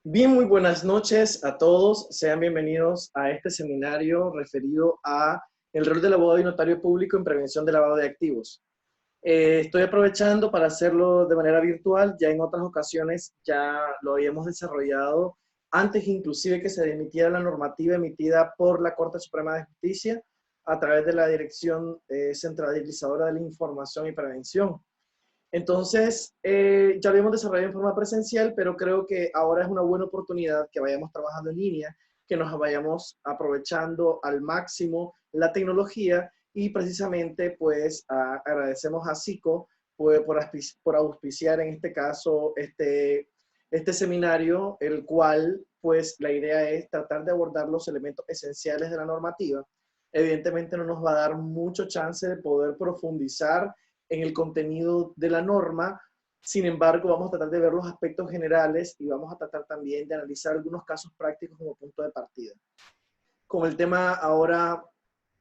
Bien, muy buenas noches a todos. Sean bienvenidos a este seminario referido a el rol del abogado y notario público en prevención de lavado de activos. Estoy aprovechando para hacerlo de manera virtual. Ya en otras ocasiones ya lo habíamos desarrollado antes inclusive que se emitiera la normativa emitida por la Corte Suprema de Justicia a través de la Dirección Centralizadora de la Información y Prevención. Entonces, ya lo hemos desarrollado en forma presencial, pero creo que ahora es una buena oportunidad que vayamos trabajando en línea, que nos vayamos aprovechando al máximo la tecnología y precisamente pues agradecemos a SICO pues, por auspiciar en este caso este seminario, el cual pues la idea es tratar de abordar los elementos esenciales de la normativa. Evidentemente no nos va a dar mucho chance de poder profundizar en el contenido de la norma. Sin embargo, vamos a tratar de ver los aspectos generales y vamos a tratar también de analizar algunos casos prácticos como punto de partida. Con el tema ahora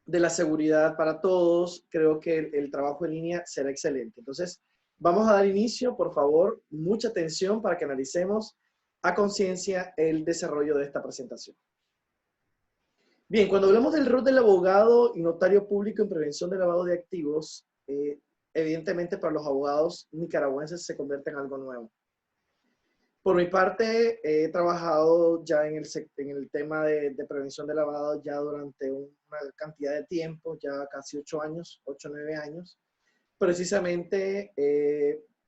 de la seguridad para todos, creo que el trabajo en línea será excelente. Entonces, vamos a dar inicio, por favor, mucha atención para que analicemos a conciencia el desarrollo de esta presentación. Bien, cuando hablamos del rol del abogado y notario público en prevención del lavado de activos, evidentemente para los abogados nicaragüenses se convierte en algo nuevo. Por mi parte, he trabajado ya en el tema de prevención de lavado ya durante una cantidad de tiempo, ya casi 8 años, 8 o 9 años, precisamente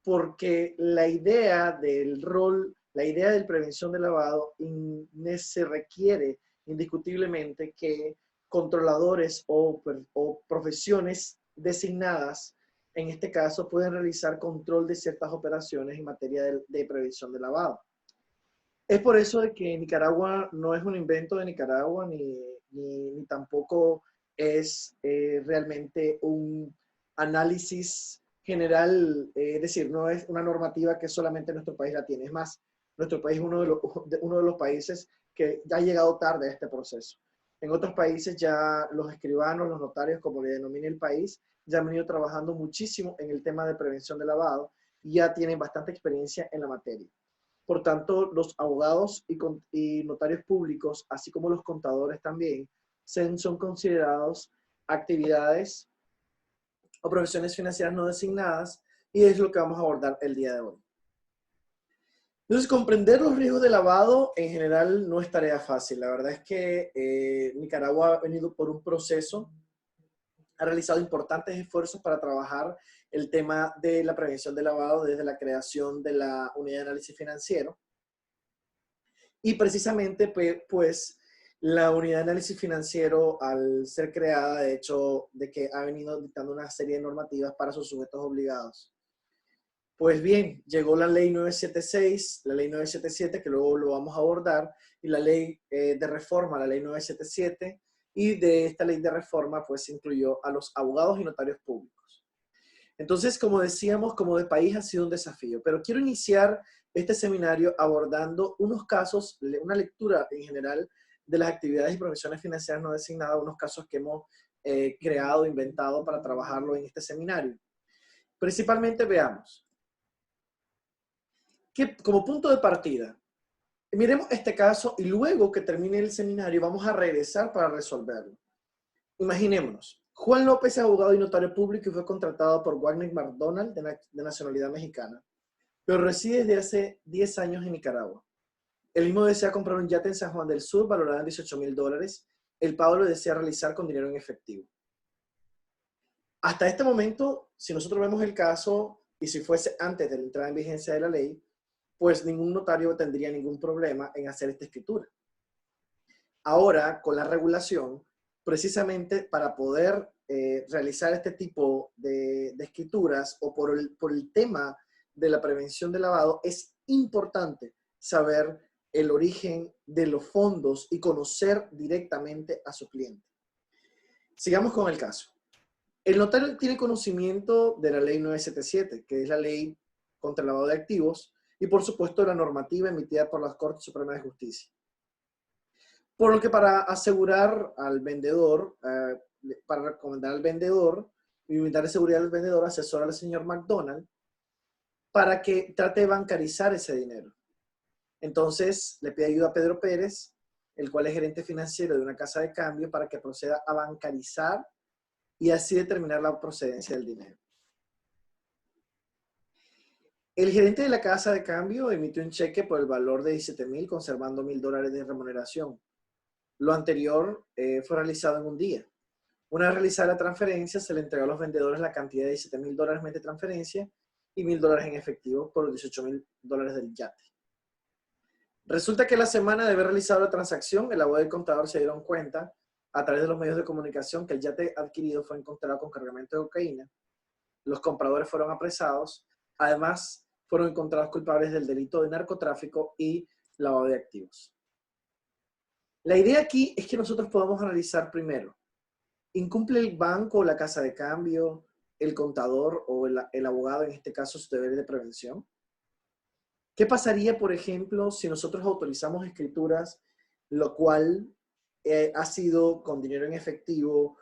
porque la idea del rol, la idea de prevención de lavado se requiere indiscutiblemente que controladores o profesiones designadas, en este caso, pueden realizar control de ciertas operaciones en materia de prevención de lavado. Es por eso de que Nicaragua no es un invento de Nicaragua, ni tampoco es realmente un análisis general, es decir, no es una normativa que solamente nuestro país la tiene. Es más, nuestro país es uno de los países que ya ha llegado tarde a este proceso. En otros países ya los escribanos, los notarios, como le denomina el país, ya han venido trabajando muchísimo en el tema de prevención de lavado y ya tienen bastante experiencia en la materia. Por tanto, los abogados y notarios públicos, así como los contadores también, son considerados actividades o profesiones financieras no designadas, y es lo que vamos a abordar el día de hoy. Entonces, comprender los riesgos de lavado en general no es tarea fácil. La verdad es que Nicaragua ha venido por un proceso, ha realizado importantes esfuerzos para trabajar el tema de la prevención de lavado desde la creación de la Unidad de Análisis Financiero. Y precisamente, pues, la Unidad de Análisis Financiero, al ser creada, de hecho, de que ha venido dictando una serie de normativas para sus sujetos obligados. Pues bien, llegó la ley 976, la ley 977, que luego lo vamos a abordar, y la ley de reforma, la ley 977, y de esta ley de reforma, pues, se incluyó a los abogados y notarios públicos. Entonces, como decíamos, como de país ha sido un desafío, pero quiero iniciar este seminario abordando unos casos, una lectura en general de las actividades y profesiones financieras no designadas, unos casos que hemos creado, inventado para trabajarlo en este seminario. Principalmente veamos, que como punto de partida, miremos este caso y luego que termine el seminario vamos a regresar para resolverlo. Imaginémonos, Juan López es abogado y notario público y fue contratado por Wagner McDonald de nacionalidad mexicana, pero reside desde hace 10 años en Nicaragua. El mismo desea comprar un yate en San Juan del Sur valorado en $18,000. El pago lo desea realizar con dinero en efectivo. Hasta este momento, si nosotros vemos el caso y si fuese antes de la entrada en vigencia de la ley, pues ningún notario tendría ningún problema en hacer esta escritura. Ahora, con la regulación, precisamente para poder realizar este tipo de escrituras o por el tema de la prevención del lavado, es importante saber el origen de los fondos y conocer directamente a su cliente. Sigamos con el caso. El notario tiene conocimiento de la ley 977, que es la ley contra el lavado de activos, y por supuesto la normativa emitida por la Corte Suprema de Justicia. Por lo que para asegurar al vendedor, para recomendar al vendedor y brindar seguridad al vendedor, asesora al señor McDonald para que trate de bancarizar ese dinero. Entonces le pide ayuda a Pedro Pérez, el cual es gerente financiero de una casa de cambio, para que proceda a bancarizar y así determinar la procedencia del dinero. El gerente de la casa de cambio emitió un cheque por el valor de 17,000, conservando $1,000 de remuneración. Lo anterior fue realizado en un día. Una vez realizada la transferencia, se le entregó a los vendedores la cantidad de $17,000 mediante transferencia y $1,000 en efectivo por los $18,000 del yate. Resulta que la semana de haber realizado la transacción, el abogado y el contador se dieron cuenta, a través de los medios de comunicación, que el yate adquirido fue encontrado con cargamento de cocaína. Los compradores fueron apresados. Además, fueron encontrados culpables del delito de narcotráfico y lavado de activos. La idea aquí es que nosotros podamos analizar primero, ¿incumple el banco o la casa de cambio, el contador o el abogado, en este caso, sus deberes de prevención? ¿Qué pasaría, por ejemplo, si nosotros autorizamos escrituras, lo cual ha sido con dinero en efectivo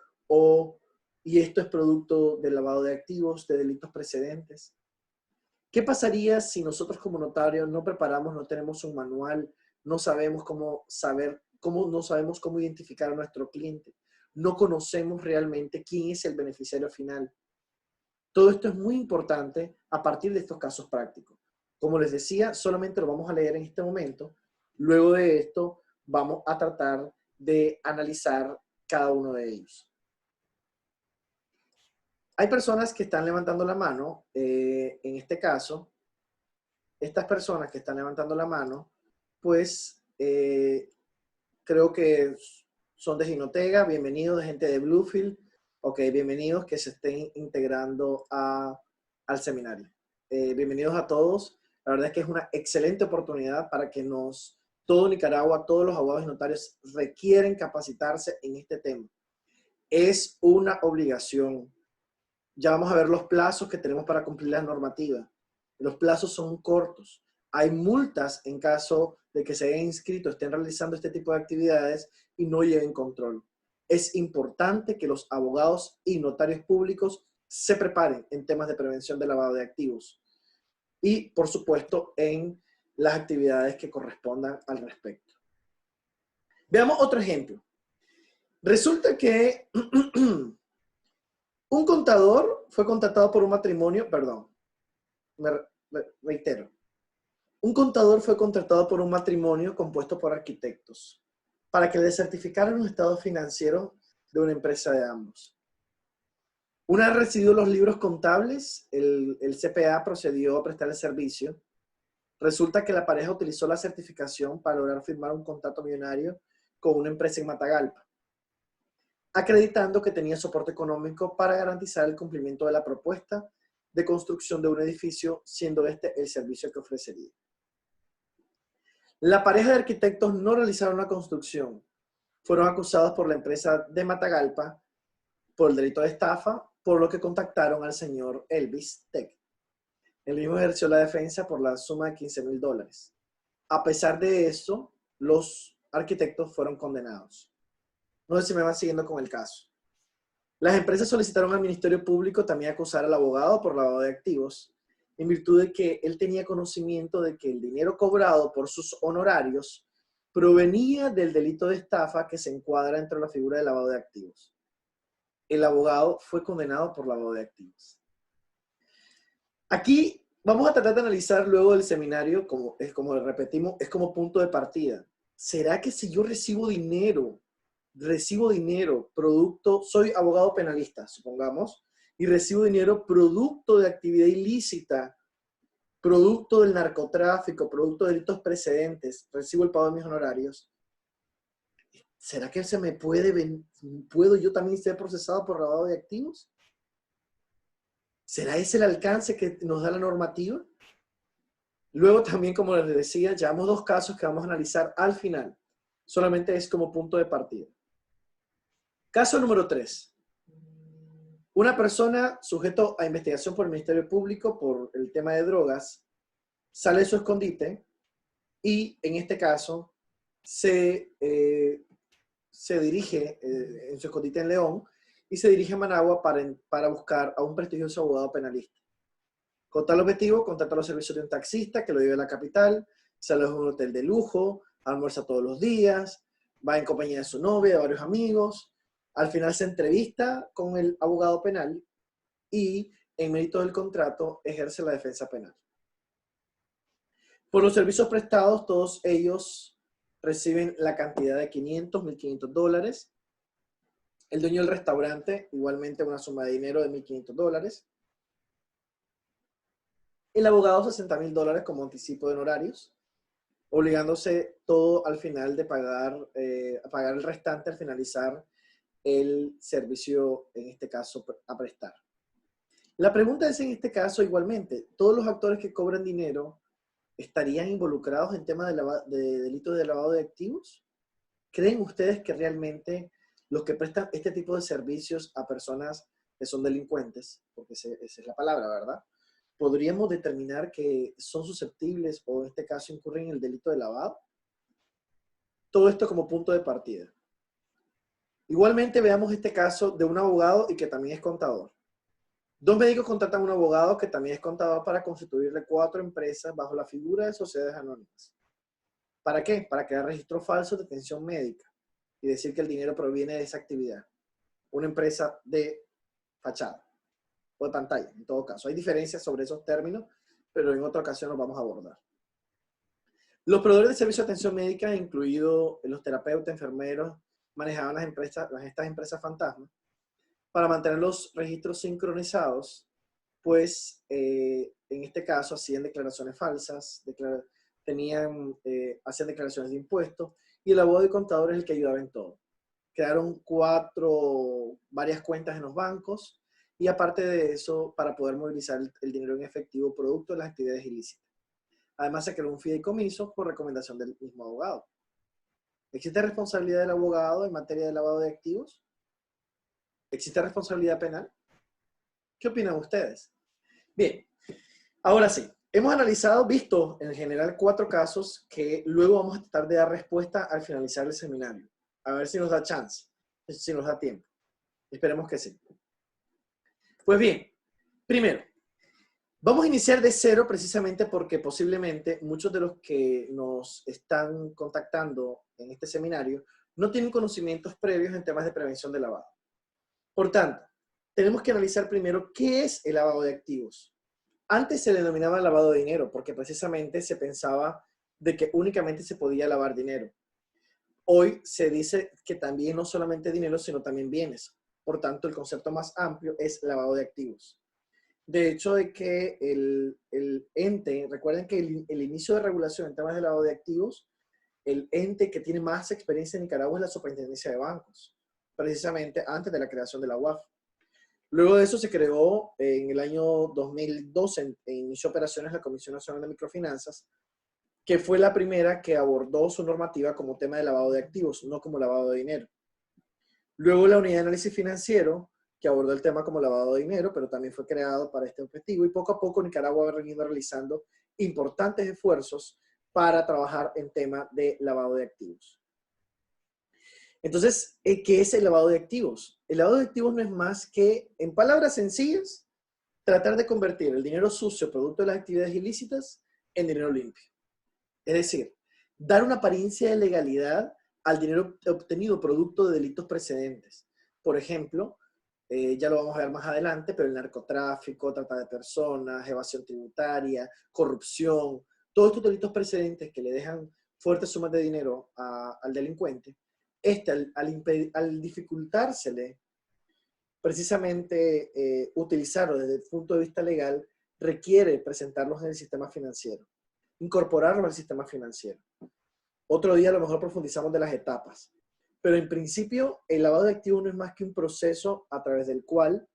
y esto es producto del lavado de activos, de delitos precedentes? ¿Qué pasaría si nosotros como notarios no preparamos, no tenemos un manual, no sabemos no sabemos cómo identificar a nuestro cliente? No conocemos realmente quién es el beneficiario final. Todo esto es muy importante a partir de estos casos prácticos. Como les decía, solamente lo vamos a leer en este momento. Luego de esto, vamos a tratar de analizar cada uno de ellos. Hay personas que están levantando la mano. En este caso, estas personas que están levantando la mano, pues creo que son de Jinotega. Bienvenidos, de gente de Bluefield. Ok, bienvenidos que se estén integrando al seminario. Bienvenidos a todos. La verdad es que es una excelente oportunidad para que todo Nicaragua, todos los abogados y notarios requieren capacitarse en este tema. Es una obligación. Ya vamos a ver los plazos que tenemos para cumplir la normativa. Los plazos son cortos. Hay multas en caso de que se hayan inscrito, estén realizando este tipo de actividades y no lleven control. Es importante que los abogados y notarios públicos se preparen en temas de prevención de lavado de activos y, por supuesto, en las actividades que correspondan al respecto. Veamos otro ejemplo. Resulta que un contador fue contratado por un matrimonio, reitero. Un contador fue contratado por un matrimonio compuesto por arquitectos para que le certificaran los estados financieros de una empresa de ambos. Una vez recibidos los libros contables, el CPA procedió a prestar el servicio. Resulta que la pareja utilizó la certificación para lograr firmar un contrato millonario con una empresa en Matagalpa, acreditando que tenía soporte económico para garantizar el cumplimiento de la propuesta de construcción de un edificio, siendo este el servicio que ofrecería. La pareja de arquitectos no realizaron la construcción. Fueron acusados por la empresa de Matagalpa por el delito de estafa, por lo que contactaron al señor Elvis Tech. El mismo ejerció la defensa por la suma de $15,000. A pesar de eso, los arquitectos fueron condenados. No sé si me van siguiendo con el caso. Las empresas solicitaron al Ministerio Público también acusar al abogado por lavado de activos, en virtud de que él tenía conocimiento de que el dinero cobrado por sus honorarios provenía del delito de estafa que se encuadra dentro de la figura de lavado de activos. El abogado fue condenado por lavado de activos. Aquí vamos a tratar de analizar luego del seminario, como repetimos, es como punto de partida. ¿Será que si yo recibo dinero producto, soy abogado penalista, supongamos, y recibo dinero producto de actividad ilícita, producto del narcotráfico, producto de delitos precedentes, recibo el pago de mis honorarios? ¿Será que puedo yo también ser procesado por lavado de activos? ¿Será ese el alcance que nos da la normativa? Luego también, como les decía, llevamos dos casos que vamos a analizar al final. Solamente es como punto de partida. Caso número 3. Una persona sujeto a investigación por el Ministerio Público por el tema de drogas sale de su escondite y en este caso se dirige en su escondite en León y se dirige a Managua para buscar a un prestigioso abogado penalista. Con tal objetivo, contrata los servicios de un taxista que lo lleve a la capital, se aloja en un hotel de lujo, almuerza todos los días, va en compañía de su novia, de varios amigos, al final se entrevista con el abogado penal y en mérito del contrato ejerce la defensa penal. Por los servicios prestados, todos ellos reciben la cantidad de 500, $1.500. El dueño del restaurante, igualmente una suma de dinero de $1.500. El abogado, $60.000 como anticipo de honorarios, obligándose todo al final de pagar, a pagar el restante al finalizar el servicio, en este caso, a prestar. La pregunta es en este caso igualmente, ¿todos los actores que cobran dinero estarían involucrados en temas de delitos de lavado de activos? ¿Creen ustedes que realmente los que prestan este tipo de servicios a personas que son delincuentes, porque esa es la palabra, ¿verdad?, podríamos determinar que son susceptibles o en este caso incurren en el delito de lavado? Todo esto como punto de partida. Igualmente veamos este caso de un abogado y que también es contador. Dos médicos contratan a un abogado que también es contador para constituirle 4 empresas bajo la figura de sociedades anónimas. ¿Para qué? Para crear registros falsos de atención médica y decir que el dinero proviene de esa actividad. Una empresa de fachada o de pantalla, en todo caso. Hay diferencias sobre esos términos, pero en otra ocasión los vamos a abordar. Los proveedores de servicios de atención médica, incluidos los terapeutas, enfermeros, manejaban estas empresas fantasmas para mantener los registros sincronizados, pues en este caso hacían declaraciones falsas, hacían declaraciones de impuestos, y el abogado y contador es el que ayudaba en todo. Crearon varias cuentas en los bancos, y aparte de eso, para poder movilizar el dinero en efectivo producto de las actividades ilícitas. Además, se creó un fideicomiso por recomendación del mismo abogado. ¿Existe responsabilidad del abogado en materia de lavado de activos? ¿Existe responsabilidad penal? ¿Qué opinan ustedes? Bien, ahora sí. Hemos visto en general 4 casos que luego vamos a tratar de dar respuesta al finalizar el seminario. A ver si nos da chance, si nos da tiempo. Esperemos que sí. Pues bien, primero, vamos a iniciar de cero precisamente porque posiblemente muchos de los que nos están contactando en este seminario no tienen conocimientos previos en temas de prevención de lavado. Por tanto, tenemos que analizar primero qué es el lavado de activos. Antes se denominaba lavado de dinero porque precisamente se pensaba de que únicamente se podía lavar dinero. Hoy se dice que también no solamente dinero, sino también bienes. Por tanto, el concepto más amplio es lavado de activos. De hecho, de que el ente, recuerden que el inicio de regulación en temas de lavado de activos, el ente que tiene más experiencia en Nicaragua es la Superintendencia de Bancos, precisamente antes de la creación de la UAF. Luego de eso se creó en el año 2012, inició operaciones la Comisión Nacional de Microfinanzas, que fue la primera que abordó su normativa como tema de lavado de activos, no como lavado de dinero. Luego la Unidad de Análisis Financiero, que abordó el tema como lavado de dinero, pero también fue creado para este objetivo, y poco a poco Nicaragua ha venido realizando importantes esfuerzos para trabajar en tema de lavado de activos. Entonces, ¿qué es el lavado de activos? El lavado de activos no es más que, en palabras sencillas, tratar de convertir el dinero sucio, producto de las actividades ilícitas, en dinero limpio. Es decir, dar una apariencia de legalidad al dinero obtenido producto de delitos precedentes. Por ejemplo, ya lo vamos a ver más adelante, pero el narcotráfico, trata de personas, evasión tributaria, corrupción, todos estos delitos precedentes que le dejan fuertes sumas de dinero al delincuente, al dificultársele precisamente utilizarlo desde el punto de vista legal, requiere presentarlos en el sistema financiero, incorporarlos al sistema financiero. Otro día a lo mejor profundizamos de las etapas. Pero en principio, el lavado de activos no es más que un proceso a través del cual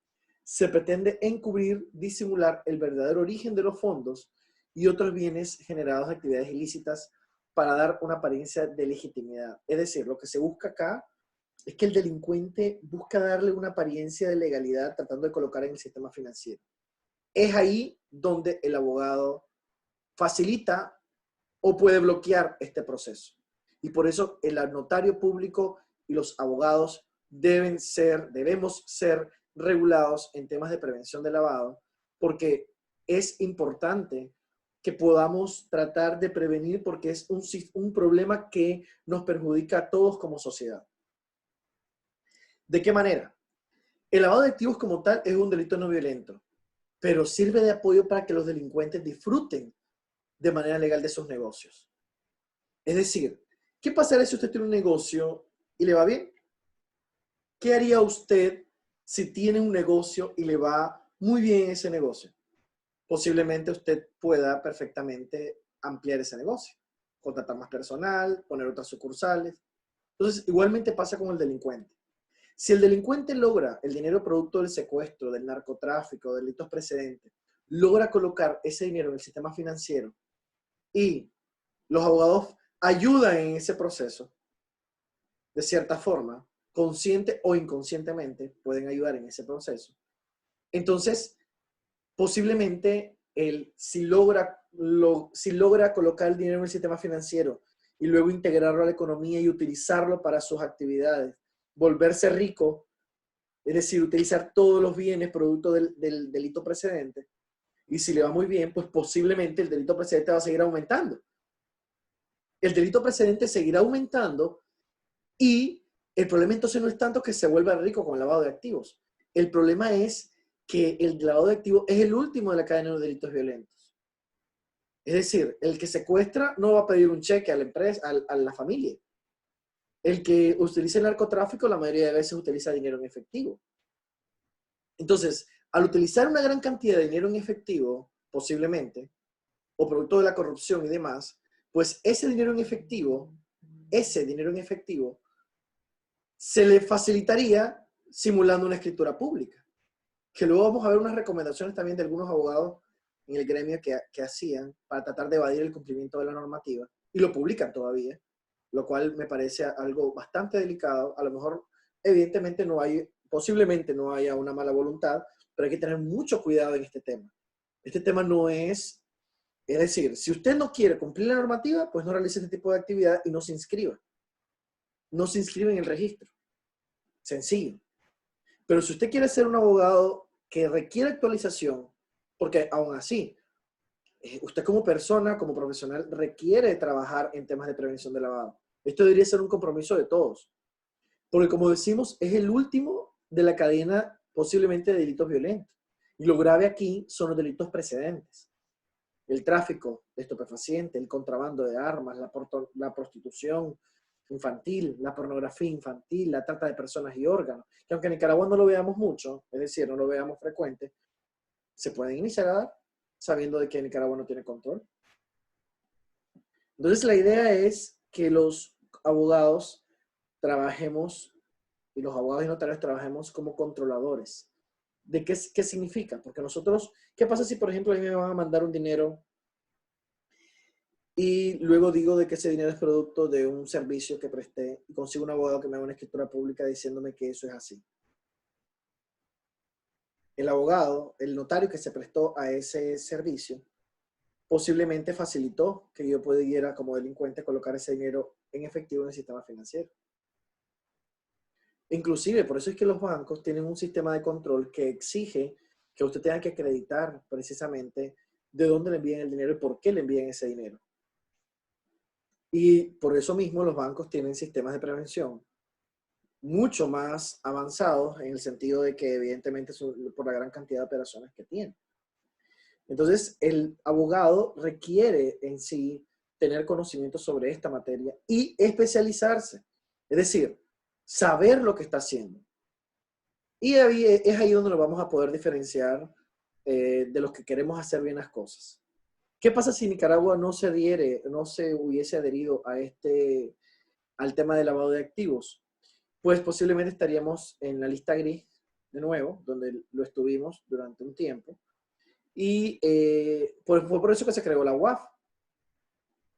se pretende encubrir, disimular el verdadero origen de los fondos y otros bienes generados de actividades ilícitas para dar una apariencia de legitimidad. Es decir, lo que se busca acá es que el delincuente busca darle una apariencia de legalidad tratando de colocar en el sistema financiero. Es ahí donde el abogado facilita o puede bloquear este proceso. Y por eso el notario público y los abogados debemos ser regulados en temas de prevención de lavado, porque es importante que podamos tratar de prevenir porque es un problema que nos perjudica a todos como sociedad. ¿De qué manera? El lavado de activos como tal es un delito no violento, pero sirve de apoyo para que los delincuentes disfruten de manera legal de sus negocios. Es decir, ¿qué pasaría si usted tiene un negocio y le va bien? ¿Qué haría usted si tiene un negocio y le va muy bien ese negocio? Posiblemente usted pueda perfectamente ampliar ese negocio, contratar más personal, poner otras sucursales. Entonces, igualmente pasa con el delincuente. Si el delincuente logra el dinero producto del secuestro, del narcotráfico, de delitos precedentes, logra colocar ese dinero en el sistema financiero y los abogados ayudan en ese proceso, de cierta forma, consciente o inconscientemente, pueden ayudar en ese proceso. Entonces, posiblemente si logra colocar el dinero en el sistema financiero y luego integrarlo a la economía y utilizarlo para sus actividades, volverse rico, es decir, utilizar todos los bienes producto del delito precedente, y si le va muy bien, pues posiblemente el delito precedente va a seguir aumentando. El delito precedente seguirá aumentando y el problema entonces no es tanto que se vuelva rico con el lavado de activos. El problema es que el lavado de activos es el último de la cadena de los delitos violentos. Es decir, el que secuestra no va a pedir un cheque a la empresa, a la familia. El que utiliza el narcotráfico la mayoría de veces utiliza dinero en efectivo. Entonces, al utilizar una gran cantidad de dinero en efectivo, posiblemente, o producto de la corrupción y demás, pues ese dinero en efectivo, se le facilitaría simulando una escritura pública. Que luego vamos a ver unas recomendaciones también de algunos abogados en el gremio que hacían para tratar de evadir el cumplimiento de la normativa, y lo publican todavía, lo cual me parece algo bastante delicado. A lo mejor, evidentemente, posiblemente no haya una mala voluntad, pero hay que tener mucho cuidado en este tema. Este tema no es decir, si usted no quiere cumplir la normativa, pues no realice este tipo de actividad y no se inscriba. No se inscribe en el registro. Sencillo. Pero si usted quiere ser un abogado que requiere actualización, porque aún así, usted como persona, como profesional, requiere trabajar en temas de prevención de lavado. Esto debería ser un compromiso de todos. Porque como decimos, es el último de la cadena posiblemente de delitos violentos. Y lo grave aquí son los delitos precedentes. El tráfico de estupefacientes, el contrabando de armas, la prostitución infantil, la pornografía infantil, la trata de personas y órganos, que aunque en Nicaragua no lo veamos mucho, es decir, no lo veamos frecuente, se pueden iniciar a dar sabiendo de que Nicaragua no tiene control. Entonces la idea es que los abogados trabajemos, y los abogados y notarios trabajemos como controladores. ¿De qué significa? Porque nosotros, ¿qué pasa si por ejemplo a mí me van a mandar un dinero y luego digo de que ese dinero es producto de un servicio que presté y consigo un abogado que me haga una escritura pública diciéndome que eso es así? El abogado, el notario que se prestó a ese servicio, posiblemente facilitó que yo pudiera como delincuente colocar ese dinero en efectivo en el sistema financiero. Inclusive, por eso es que los bancos tienen un sistema de control que exige que usted tenga que acreditar precisamente de dónde le envían el dinero y por qué le envían ese dinero. Y por eso mismo los bancos tienen sistemas de prevención mucho más avanzados en el sentido de que evidentemente son por la gran cantidad de operaciones que tienen. Entonces, el abogado requiere en sí tener conocimiento sobre esta materia y especializarse. Es decir, saber lo que está haciendo. Y es ahí donde nos vamos a poder diferenciar de los que queremos hacer bien las cosas. ¿Qué pasa si Nicaragua no se hubiese adherido al tema del lavado de activos? Pues posiblemente estaríamos en la lista gris de nuevo, donde lo estuvimos durante un tiempo. Y fue por eso que se creó la UAF.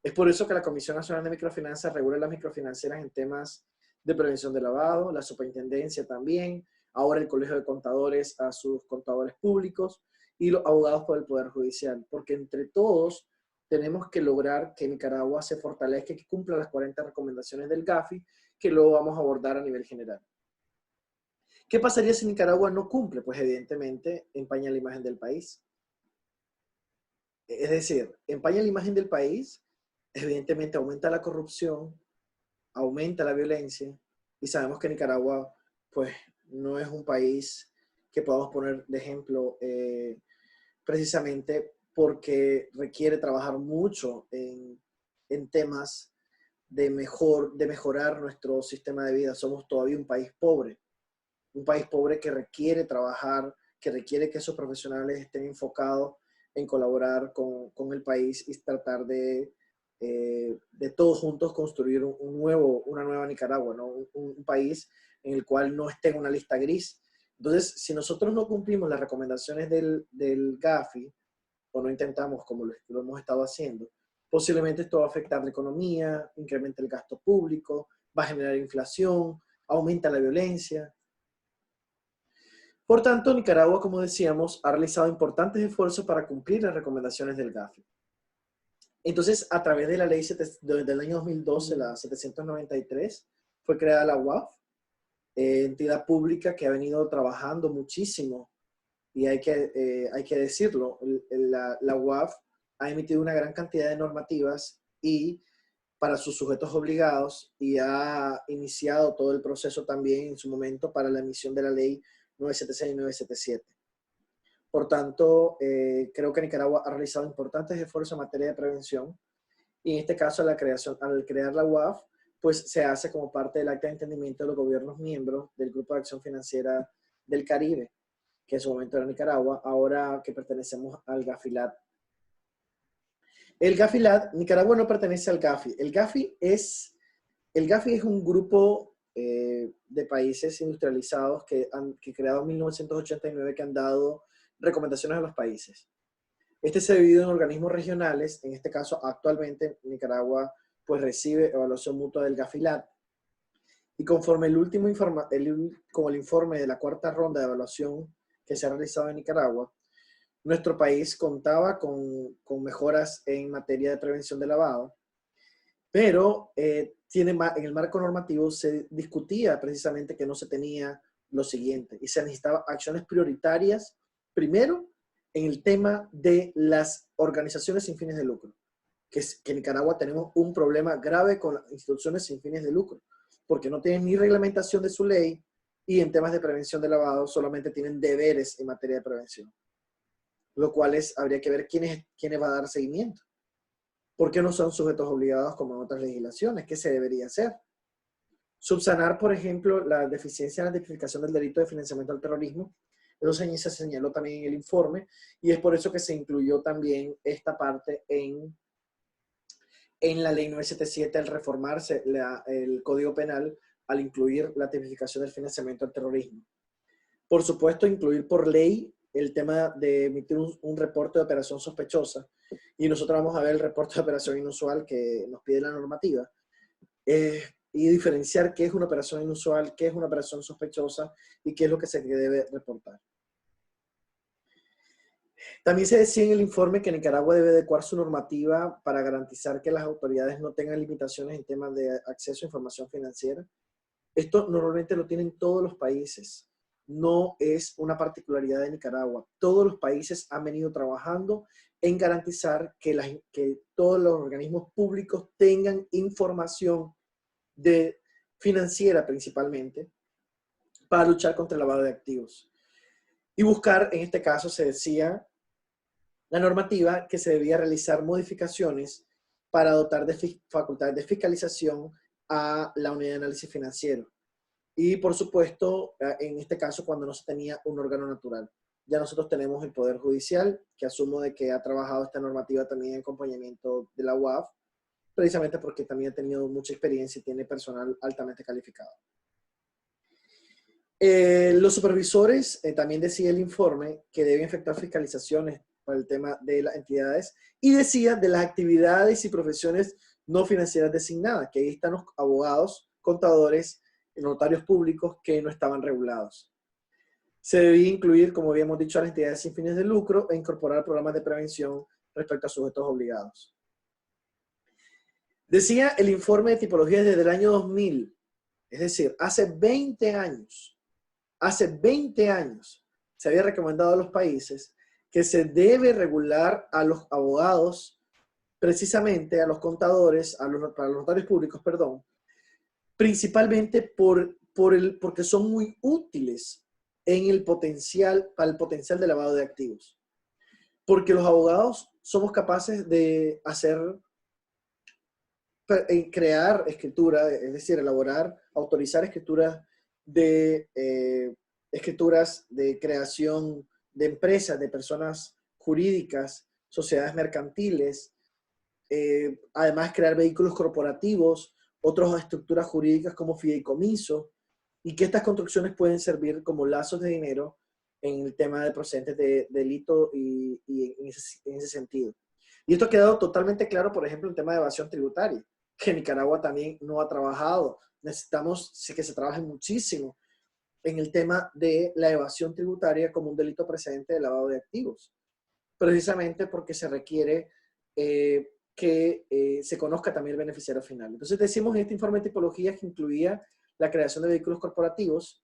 Es por eso que la Comisión Nacional de Microfinanzas regula las microfinancieras en temas de prevención de lavado, la superintendencia también, ahora el Colegio de Contadores a sus contadores públicos y los abogados por el Poder Judicial, porque entre todos tenemos que lograr que Nicaragua se fortalezca y que cumpla las 40 recomendaciones del GAFI, que luego vamos a abordar a nivel general. ¿Qué pasaría si Nicaragua no cumple? Pues evidentemente empaña la imagen del país. Es decir, empaña la imagen del país, evidentemente aumenta la corrupción, aumenta la violencia, y sabemos que Nicaragua, pues, no es un país que podamos poner de ejemplo precisamente porque requiere trabajar mucho en temas de mejorar nuestro sistema de vida. Somos todavía un país pobre que requiere trabajar, que requiere que esos profesionales estén enfocados en colaborar con el país y tratar de todos juntos construir una nueva Nicaragua, ¿no? Un país en el cual no esté en una lista gris. Entonces, si nosotros no cumplimos las recomendaciones del GAFI, o no intentamos como lo hemos estado haciendo, posiblemente esto va a afectar la economía, incrementa el gasto público, va a generar inflación, aumenta la violencia. Por tanto, Nicaragua, como decíamos, ha realizado importantes esfuerzos para cumplir las recomendaciones del GAFI. Entonces, a través de la ley del año 2012, la 793, fue creada la UAF, entidad pública que ha venido trabajando muchísimo, y hay que decirlo, la UAF ha emitido una gran cantidad de normativas y para sus sujetos obligados, y ha iniciado todo el proceso también en su momento para la emisión de la ley 976 y 977. Por tanto, creo que Nicaragua ha realizado importantes esfuerzos en materia de prevención, y en este caso al crear la UAF, pues se hace como parte del acta de entendimiento de los gobiernos miembros del Grupo de Acción Financiera del Caribe, que en su momento era Nicaragua, ahora que pertenecemos al GAFILAT. El GAFILAT, Nicaragua no pertenece al GAFI. El GAFI es un grupo de países industrializados que creado en 1989, que han dado recomendaciones a los países. Este se divide en organismos regionales. En este caso, actualmente Nicaragua pues recibe evaluación mutua del GAFILAT, y conforme como el informe de la cuarta ronda de evaluación que se ha realizado en Nicaragua, nuestro país contaba con mejoras en materia de prevención de lavado, pero en el marco normativo se discutía precisamente que no se tenía lo siguiente, y se necesitaban acciones prioritarias, primero, en el tema de las organizaciones sin fines de lucro, que en Nicaragua tenemos un problema grave con las instituciones sin fines de lucro, porque no tienen ni reglamentación de su ley, y en temas de prevención de lavado solamente tienen deberes en materia de prevención, lo cual habría que ver quiénes va a dar seguimiento. ¿Por qué no son sujetos obligados como en otras legislaciones? ¿Qué se debería hacer? Subsanar, por ejemplo, la deficiencia en la tipificación del delito de financiamiento al terrorismo. Eso se señaló también en el informe, y es por eso que se incluyó también esta parte en la ley 977 al reformarse el Código Penal, al incluir la tipificación del financiamiento al terrorismo. Por supuesto, incluir por ley el tema de emitir un reporte de operación sospechosa, y nosotros vamos a ver el reporte de operación inusual que nos pide la normativa, y diferenciar qué es una operación inusual, qué es una operación sospechosa y qué es lo que se debe reportar. También se decía en el informe que Nicaragua debe adecuar su normativa para garantizar que las autoridades no tengan limitaciones en temas de acceso a información financiera. Esto normalmente lo tienen todos los países, no es una particularidad de Nicaragua. Todos los países han venido trabajando en garantizar que todos los organismos públicos tengan información financiera principalmente, para luchar contra el lavado de activos. Y buscar, en este caso se decía, la normativa, que se debía realizar modificaciones para dotar de facultades de fiscalización a la unidad de análisis financiero. Y por supuesto, en este caso, cuando no se tenía un órgano natural. Ya nosotros tenemos el Poder Judicial, que asumo de que ha trabajado esta normativa también en acompañamiento de la UAF, precisamente porque también ha tenido mucha experiencia y tiene personal altamente calificado. Los supervisores, también decía el informe, que deben efectuar fiscalizaciones para el tema de las entidades, y decía de las actividades y profesiones no financieras designadas, que ahí están los abogados, contadores, notarios públicos que no estaban regulados. Se debía incluir, como habíamos dicho, a las entidades sin fines de lucro, e incorporar programas de prevención respecto a sujetos obligados. Decía el informe de tipologías desde el año 2000, es decir, hace 20 años se había recomendado a los países que se debe regular a los abogados, precisamente a los contadores, para los notarios públicos, perdón, principalmente porque son muy útiles en el potencial, para el potencial de lavado de activos. Porque los abogados somos capaces de crear escritura, es decir, elaborar, autorizar escrituras de creación de empresas, de personas jurídicas, sociedades mercantiles, además crear vehículos corporativos, otras estructuras jurídicas como fideicomiso, y que estas construcciones pueden servir como lazos de dinero en el tema de procedentes de delito y en ese sentido. Y esto ha quedado totalmente claro, por ejemplo, en el tema de evasión tributaria, que Nicaragua también no ha trabajado. Necesitamos que se trabaje muchísimo en el tema de la evasión tributaria como un delito precedente de lavado de activos, precisamente porque se requiere que se conozca también el beneficiario final. Entonces decimos en este informe de tipologías que incluía la creación de vehículos corporativos.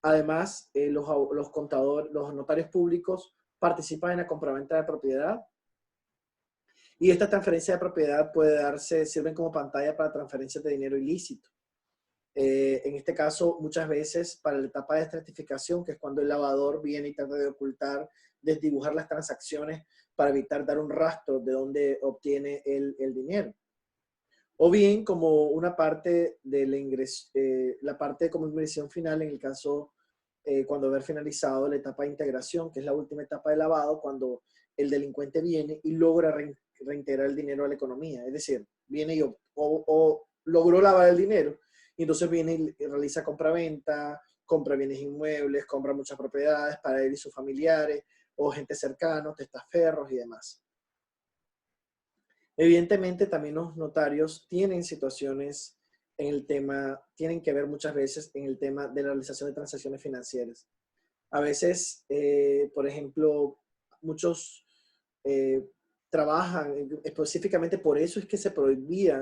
Además, los contadores, los notarios públicos participan en la compraventa de propiedad, y esta transferencia de propiedad puede darse, sirven como pantalla para transferencias de dinero ilícito. En este caso, muchas veces para la etapa de estratificación, que es cuando el lavador viene y trata de ocultar, desdibujar las transacciones para evitar dar un rastro de dónde obtiene el dinero. O bien como una parte de la parte de como inversión final en el caso cuando haber finalizado la etapa de integración, que es la última etapa de lavado, cuando el delincuente viene y logra reintegrar el dinero a la economía. Es decir, viene y o logró lavar el dinero, y entonces viene y realiza compra-venta, compra bienes inmuebles, compra muchas propiedades para él y sus familiares, o gente cercana, testaferros y demás. Evidentemente, también los notarios tienen situaciones en el tema, tienen que ver muchas veces en el tema de la realización de transacciones financieras. A veces, por ejemplo, muchos trabajan, específicamente por eso es que se prohíbe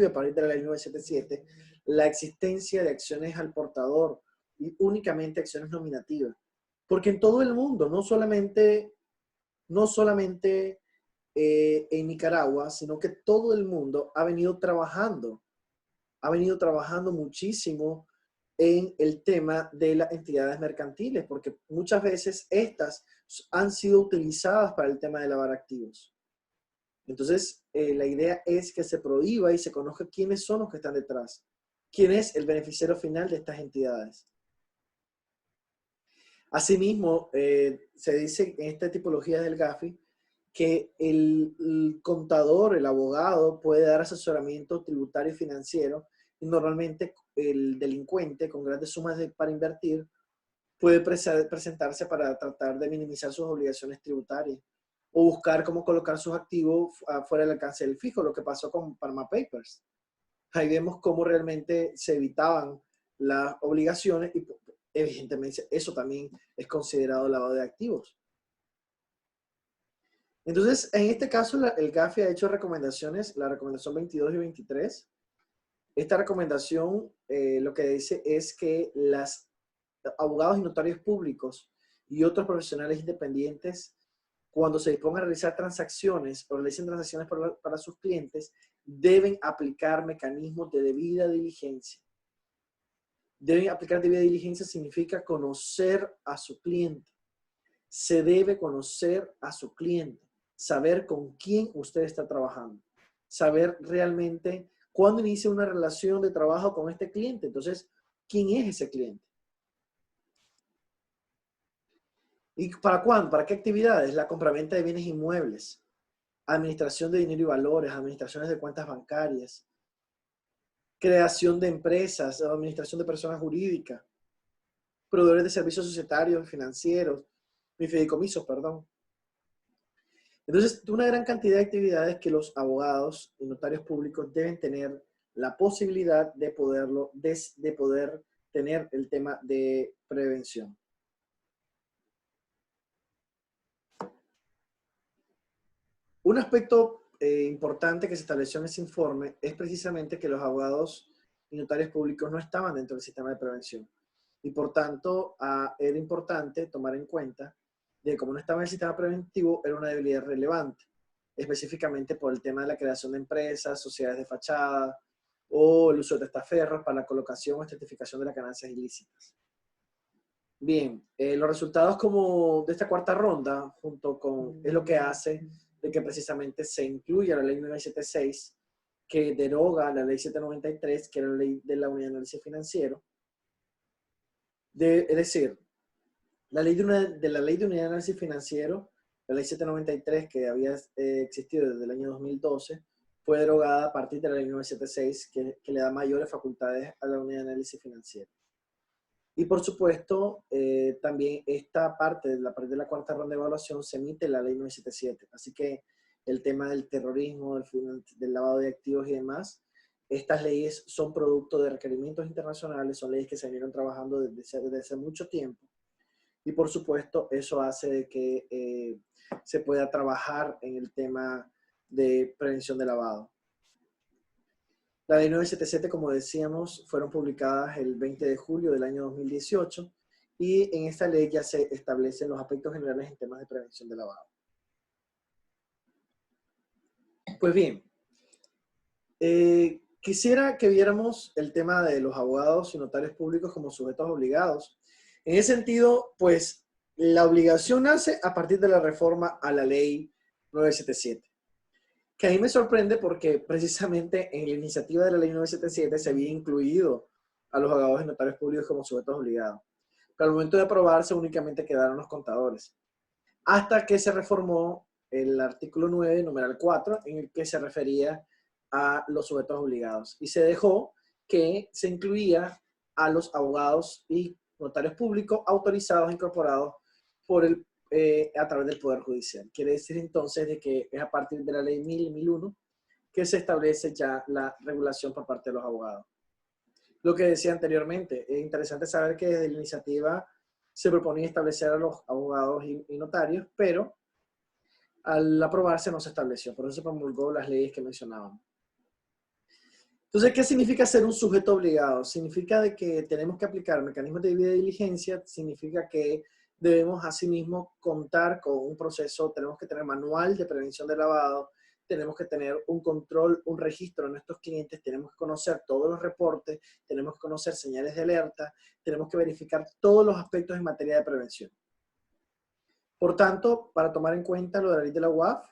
a partir de la ley 977 la existencia de acciones al portador y únicamente acciones nominativas. Porque en todo el mundo, no solamente en Nicaragua, sino que todo el mundo ha venido trabajando muchísimo en el tema de las entidades mercantiles, porque muchas veces estas han sido utilizadas para el tema de lavar activos. Entonces, la idea es que se prohíba y se conozca quiénes son los que están detrás, quién es el beneficiario final de estas entidades. Asimismo, se dice en esta tipología del GAFI que el contador, el abogado, puede dar asesoramiento tributario y financiero, y normalmente el delincuente con grandes sumas para invertir puede presentarse para tratar de minimizar sus obligaciones tributarias o buscar cómo colocar sus activos fuera del alcance del fisco, lo que pasó con Panama Papers. Ahí vemos cómo realmente se evitaban las obligaciones y evidentemente eso también es considerado lavado de activos. Entonces, en este caso, el GAFI ha hecho recomendaciones, la recomendación 22 y 23. Esta recomendación lo que dice es que los abogados y notarios públicos y otros profesionales independientes, cuando se dispongan a realizar transacciones o realicen transacciones para sus clientes, deben aplicar mecanismos de debida diligencia. Deben aplicar debida diligencia significa conocer a su cliente. Se debe conocer a su cliente, saber con quién usted está trabajando, saber realmente cuándo inicia una relación de trabajo con este cliente. Entonces, ¿quién es ese cliente? ¿Y para cuándo? ¿Para qué actividades? La compraventa de bienes inmuebles, administración de dinero y valores, administraciones de cuentas bancarias, creación de empresas, administración de personas jurídicas, proveedores de servicios societarios, financieros, fideicomisos, perdón. Entonces, una gran cantidad de actividades que los abogados y notarios públicos deben tener la posibilidad de poder tener el tema de prevención. Un aspecto importante que se estableció en ese informe es precisamente que los abogados y notarios públicos no estaban dentro del sistema de prevención. Y por tanto, era importante tomar en cuenta de que como no estaba en el sistema preventivo, era una debilidad relevante, específicamente por el tema de la creación de empresas, sociedades de fachada, o el uso de testaferros para la colocación o certificación de las ganancias ilícitas. Bien, los resultados como de esta cuarta ronda, junto con, es lo que hace de que precisamente se incluya la ley 976, que deroga la ley 793, que era la ley de la unidad de análisis financiero. Es decir, la ley de la ley de unidad de análisis financiero, la ley 793, que había existido desde el año 2012, fue derogada a partir de la ley 976, que le da mayores facultades a la unidad de análisis financiero. Y por supuesto, también esta parte de la cuarta ronda de evaluación se emite la ley 977. Así que el tema del terrorismo, del lavado de activos y demás, estas leyes son producto de requerimientos internacionales, son leyes que se vinieron trabajando desde hace mucho tiempo. Y por supuesto, eso hace de que se pueda trabajar en el tema de prevención de lavado. La ley 977, como decíamos, fueron publicadas el 20 de julio del año 2018 y en esta ley ya se establecen los aspectos generales en temas de prevención de lavado. Pues bien, quisiera que viéramos el tema de los abogados y notarios públicos como sujetos obligados. En ese sentido, pues, la obligación nace a partir de la reforma a la ley 977. Que a mí me sorprende porque precisamente en la iniciativa de la ley 977 se había incluido a los abogados y notarios públicos como sujetos obligados. Pero al momento de aprobarse únicamente quedaron los contadores. Hasta que se reformó el artículo 9, numeral 4, en el que se refería a los sujetos obligados. Y se dejó que se incluía a los abogados y notarios públicos autorizados e incorporados por a través del Poder Judicial. Quiere decir entonces de que es a partir de la ley 1000 y 1001 que se establece ya la regulación por parte de los abogados. Lo que decía anteriormente, es interesante saber que desde la iniciativa se proponía establecer a los abogados y notarios, pero al aprobarse no se estableció, por eso se promulgó las leyes que mencionábamos. Entonces, ¿qué significa ser un sujeto obligado? Significa de que tenemos que aplicar mecanismos de debida diligencia, significa que debemos asimismo contar con un proceso, tenemos que tener manual de prevención de lavado, tenemos que tener un control, un registro de nuestros clientes, tenemos que conocer todos los reportes, tenemos que conocer señales de alerta, tenemos que verificar todos los aspectos en materia de prevención. Por tanto, para tomar en cuenta lo de la ley de la UAF,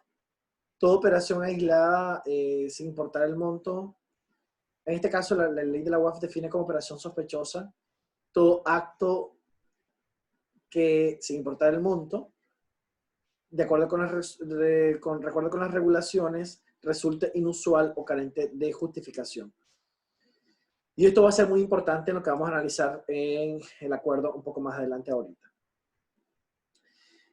toda operación aislada sin importar el monto, en este caso la ley de la UAF define como operación sospechosa todo acto que, sin importar el monto, de acuerdo con las regulaciones, resulte inusual o carente de justificación. Y esto va a ser muy importante en lo que vamos a analizar en el acuerdo un poco más adelante ahorita.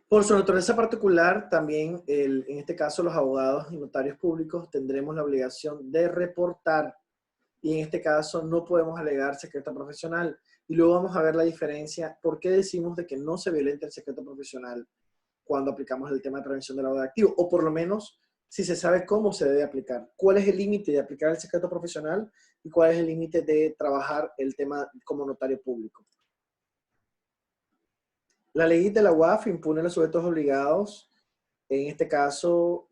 Por su naturaleza particular, también en este caso los abogados y notarios públicos tendremos la obligación de reportar y en este caso no podemos alegar secreto profesional. Y luego vamos a ver la diferencia, por qué decimos de que no se violenta el secreto profesional cuando aplicamos el tema de prevención del lavado de activos, o por lo menos si se sabe cómo se debe aplicar. ¿Cuál es el límite de aplicar el secreto profesional y cuál es el límite de trabajar el tema como notario público? La ley de la UAF impone a los sujetos obligados. En este caso,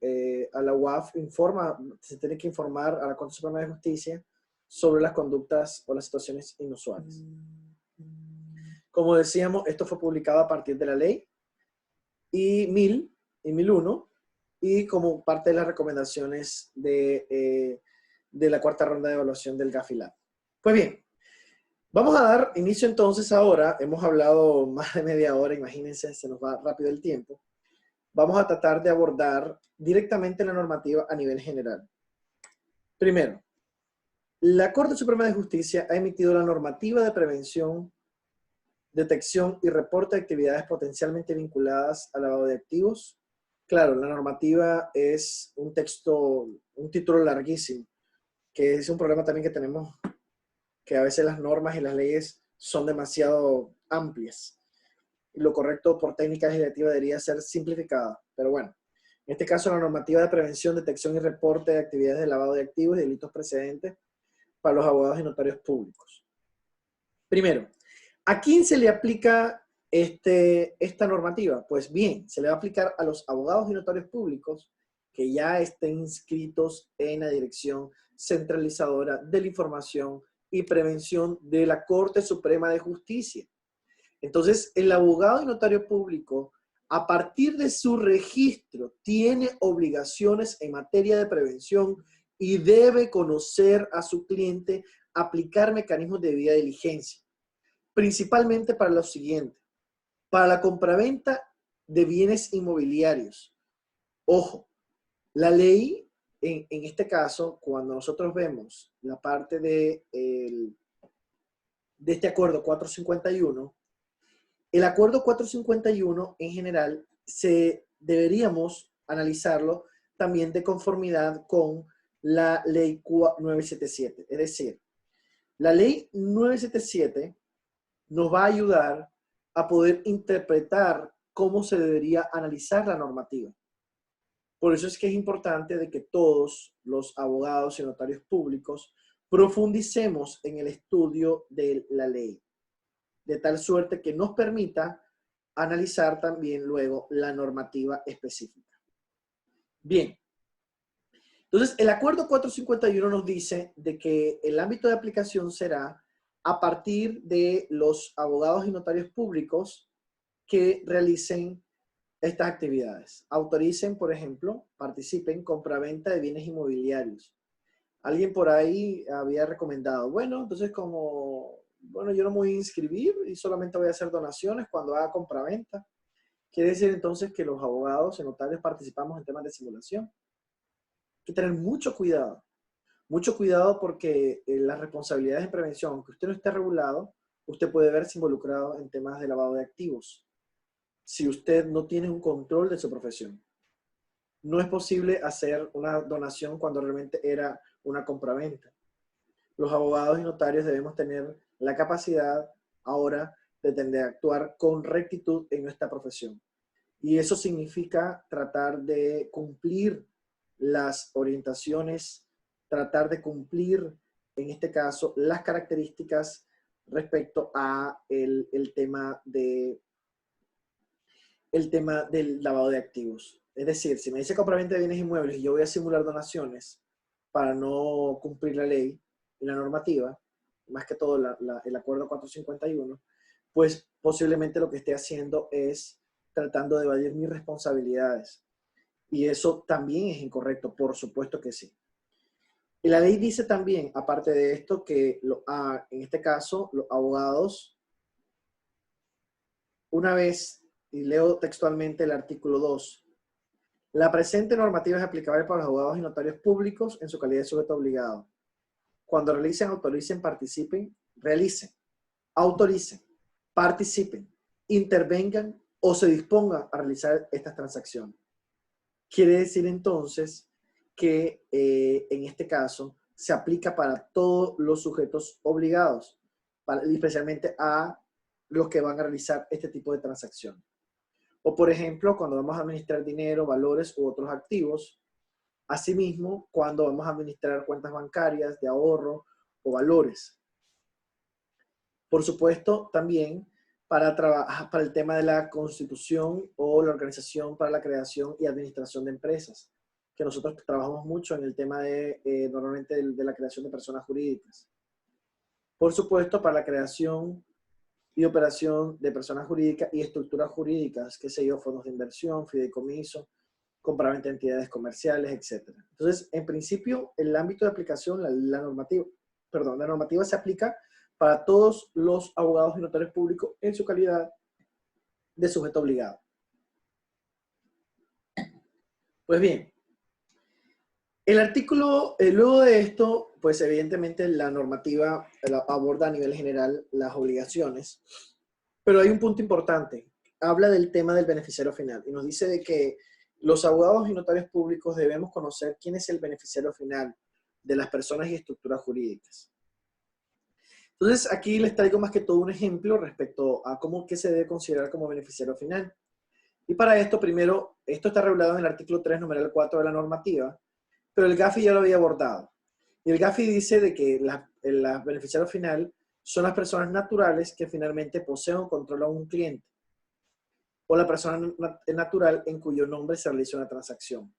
a la UAF se tiene que informar a la Corte Suprema de Justicia sobre las conductas o las situaciones inusuales. Como decíamos, esto fue publicado a partir de la ley y 1000 y 1001 y como parte de las recomendaciones de la cuarta ronda de evaluación del GAFILAB. Pues bien, vamos a dar inicio entonces ahora. Hemos hablado más de media hora, imagínense, se nos va rápido el tiempo. Vamos a tratar de abordar directamente la normativa a nivel general. Primero, la Corte Suprema de Justicia ha emitido la normativa de prevención, detección y reporte de actividades potencialmente vinculadas al lavado de activos. Claro, la normativa es un texto, un título larguísimo, que es un problema también que tenemos, que a veces las normas y las leyes son demasiado amplias. Y lo correcto por técnica legislativa debería ser simplificada, pero bueno. En este caso, la normativa de prevención, detección y reporte de actividades de lavado de activos y delitos precedentes para los abogados y notarios públicos. Primero, ¿a quién se le aplica esta normativa? Pues bien, se le va a aplicar a los abogados y notarios públicos que ya estén inscritos en la Dirección Centralizadora de la Información y Prevención de la Corte Suprema de Justicia. Entonces, el abogado y notario público, a partir de su registro, tiene obligaciones en materia de prevención y debe conocer a su cliente, aplicar mecanismos de debida diligencia, principalmente para lo siguiente: para la compraventa de bienes inmobiliarios. Ojo, la ley, en este caso, cuando nosotros vemos la parte de este acuerdo 451, el acuerdo 451 en general deberíamos analizarlo también de conformidad con la ley 977. Es decir, la ley 977 nos va a ayudar a poder interpretar cómo se debería analizar la normativa. Por eso es que es importante de que todos los abogados y notarios públicos profundicemos en el estudio de la ley, de tal suerte que nos permita analizar también luego la normativa específica. Bien, entonces el acuerdo 451 nos dice de que el ámbito de aplicación será a partir de los abogados y notarios públicos que realicen estas actividades. Autoricen, por ejemplo, participen en compraventa de bienes inmobiliarios. Alguien por ahí había recomendado, bueno, entonces como, bueno, yo no me voy a inscribir y solamente voy a hacer donaciones cuando haga compraventa. Quiere decir entonces que los abogados y notarios participamos en temas de simulación. Hay que tener mucho cuidado porque las responsabilidades de prevención, aunque usted no esté regulado, usted puede verse involucrado en temas de lavado de activos si usted no tiene un control de su profesión. No es posible hacer una donación cuando realmente era una compraventa. Los abogados y notarios debemos tener la capacidad ahora de actuar con rectitud en nuestra profesión. Y eso significa tratar de cumplir las orientaciones, tratar de cumplir, en este caso, las características respecto a el tema del lavado de activos. Es decir, si me dice compraventa de bienes inmuebles y yo voy a simular donaciones para no cumplir la ley y la normativa, más que todo el acuerdo 451, pues posiblemente lo que esté haciendo es tratando de evadir mis responsabilidades. Y eso también es incorrecto, por supuesto que sí. Y la ley dice también, aparte de esto, que en este caso, los abogados, una vez, y leo textualmente el artículo 2, la presente normativa es aplicable para los abogados y notarios públicos en su calidad de sujeto obligado. Cuando realicen, autoricen, participen, realicen, autoricen, participen, intervengan o se dispongan a realizar estas transacciones. Quiere decir entonces que en este caso se aplica para todos los sujetos obligados, especialmente a los que van a realizar este tipo de transacciones. O por ejemplo, cuando vamos a administrar dinero, valores u otros activos. Asimismo, cuando vamos a administrar cuentas bancarias de ahorro o valores. Por supuesto, también para el tema de la constitución o la organización para la creación y administración de empresas, que nosotros trabajamos mucho en el tema normalmente de la creación de personas jurídicas. Por supuesto, para la creación y operación de personas jurídicas y estructuras jurídicas, qué sé yo, fondos de inversión, fideicomiso, compraventa de entidades comerciales, etc. Entonces, en principio, el ámbito de aplicación, la normativa se aplica para todos los abogados y notarios públicos en su calidad de sujeto obligado. Pues bien, el artículo, luego de esto, pues evidentemente la normativa aborda a nivel general las obligaciones, pero hay un punto importante. Habla del tema del beneficiario final y nos dice de que los abogados y notarios públicos debemos conocer quién es el beneficiario final de las personas y estructuras jurídicas. Entonces, aquí les traigo más que todo un ejemplo respecto a qué se debe considerar como beneficiario final. Y para esto, primero, esto está regulado en el artículo 3, numeral 4 de la normativa, pero el GAFI ya lo había abordado. Y el GAFI dice de que el beneficiario final son las personas naturales que finalmente poseen o controlan un cliente. o la persona natural en cuyo nombre se realiza una transacción.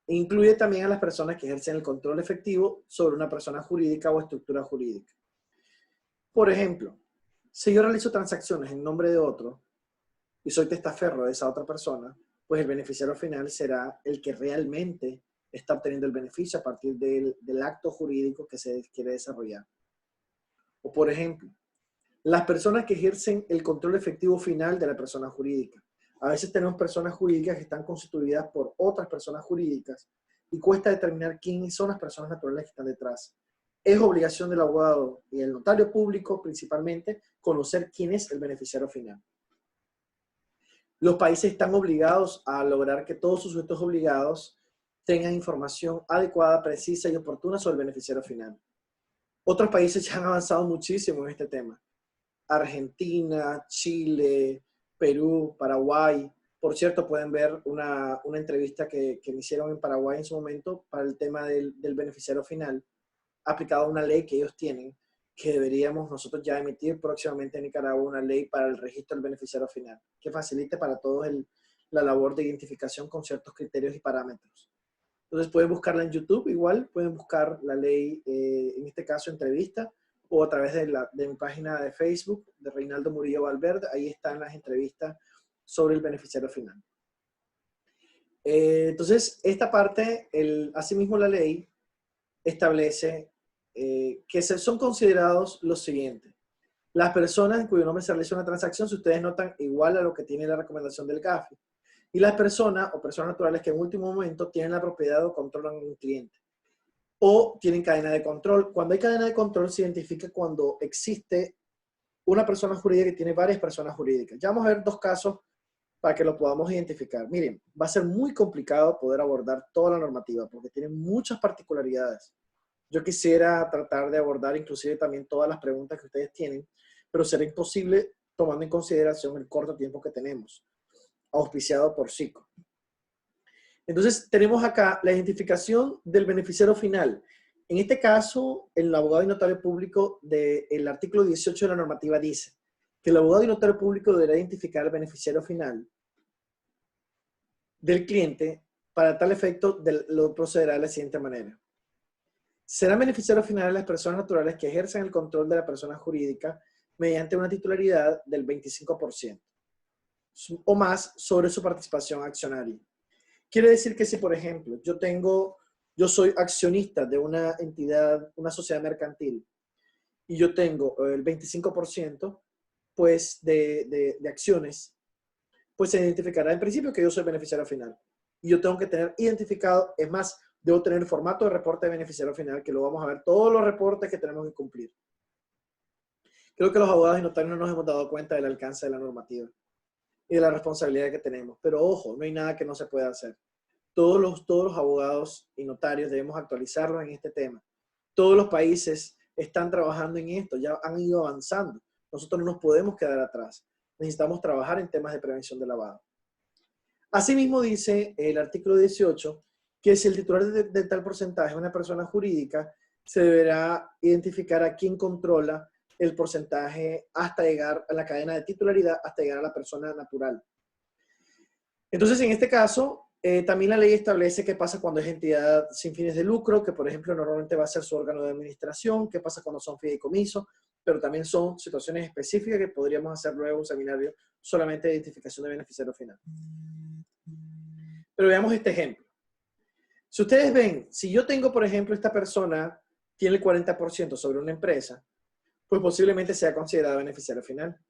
Incluye también a las personas que ejercen el control efectivo sobre una persona jurídica o estructura jurídica. Por ejemplo, si yo realizo transacciones en nombre de otro y soy testaferro de esa otra persona, pues el beneficiario final será el que realmente está obteniendo el beneficio a partir del acto jurídico que se quiere desarrollar. O por ejemplo, las personas que ejercen el control efectivo final de la persona jurídica. A veces tenemos personas jurídicas que están constituidas por otras personas jurídicas y cuesta determinar quiénes son las personas naturales que están detrás. Es obligación del abogado y el notario público, principalmente, conocer quién es el beneficiario final. Los países están obligados a lograr que todos sus sujetos obligados tengan información adecuada, precisa y oportuna sobre el beneficiario final. Otros países ya han avanzado muchísimo en este tema. Argentina, Chile, Perú, Paraguay. Por cierto, pueden ver una entrevista que me hicieron en Paraguay en su momento para el tema del beneficiario final, aplicado a una ley que ellos tienen, que deberíamos nosotros ya emitir próximamente en Nicaragua una ley para el registro del beneficiario final, que facilite para todos la labor de identificación con ciertos criterios y parámetros. Entonces pueden buscarla en YouTube, igual pueden buscar la ley, en este caso entrevista, o a través de mi página de Facebook, de Reinaldo Murillo Valverde, ahí están las entrevistas sobre el beneficiario final. Entonces, esta parte, asimismo la ley establece que son considerados los siguientes. Las personas en cuyo nombre se realiza una transacción, si ustedes notan, igual a lo que tiene la recomendación del GAFI. Y las personas o personas naturales que en último momento tienen la propiedad o controlan un cliente. O tienen cadena de control. Cuando hay cadena de control se identifica cuando existe una persona jurídica que tiene varias personas jurídicas. Ya vamos a ver dos casos para que lo podamos identificar. Miren, va a ser muy complicado poder abordar toda la normativa porque tiene muchas particularidades. Yo quisiera tratar de abordar inclusive también todas las preguntas que ustedes tienen, pero será imposible tomando en consideración el corto tiempo que tenemos, auspiciado por SICO. Entonces, tenemos acá la identificación del beneficiario final. En este caso, el abogado y notario público del artículo 18 de la normativa dice que el abogado y notario público deberá identificar al beneficiario final del cliente. Para tal efecto, lo procederá de la siguiente manera. Serán beneficiarios finales las personas naturales que ejercen el control de la persona jurídica mediante una titularidad del 25% o más sobre su participación accionaria. Quiere decir que si, por ejemplo, yo soy accionista de una entidad, una sociedad mercantil, y yo tengo el 25% pues, de acciones, pues se identificará en principio que yo soy beneficiario final. Y yo tengo que tener identificado, es más, debo tener el formato de reporte de beneficiario final, que lo vamos a ver, todos los reportes que tenemos que cumplir. Creo que los abogados y notarios no nos hemos dado cuenta del alcance de la normativa y de la responsabilidad que tenemos. Pero ojo, no hay nada que no se pueda hacer. Todos los abogados y notarios debemos actualizarlos en este tema. Todos los países están trabajando en esto, ya han ido avanzando. Nosotros no nos podemos quedar atrás. Necesitamos trabajar en temas de prevención de lavado. Asimismo dice el artículo 18 que si el titular de tal porcentaje es una persona jurídica, se deberá identificar a quién controla el porcentaje hasta llegar a la cadena de titularidad, hasta llegar a la persona natural. Entonces, en este caso, también la ley establece qué pasa cuando es entidad sin fines de lucro, que por ejemplo normalmente va a ser su órgano de administración, qué pasa cuando son fideicomisos, pero también son situaciones específicas que podríamos hacer luego un seminario solamente de identificación de beneficiario final. Pero veamos este ejemplo. Si ustedes ven, si yo tengo, por ejemplo, esta persona tiene el 40% sobre una empresa, pues posiblemente sea considerado beneficiario final.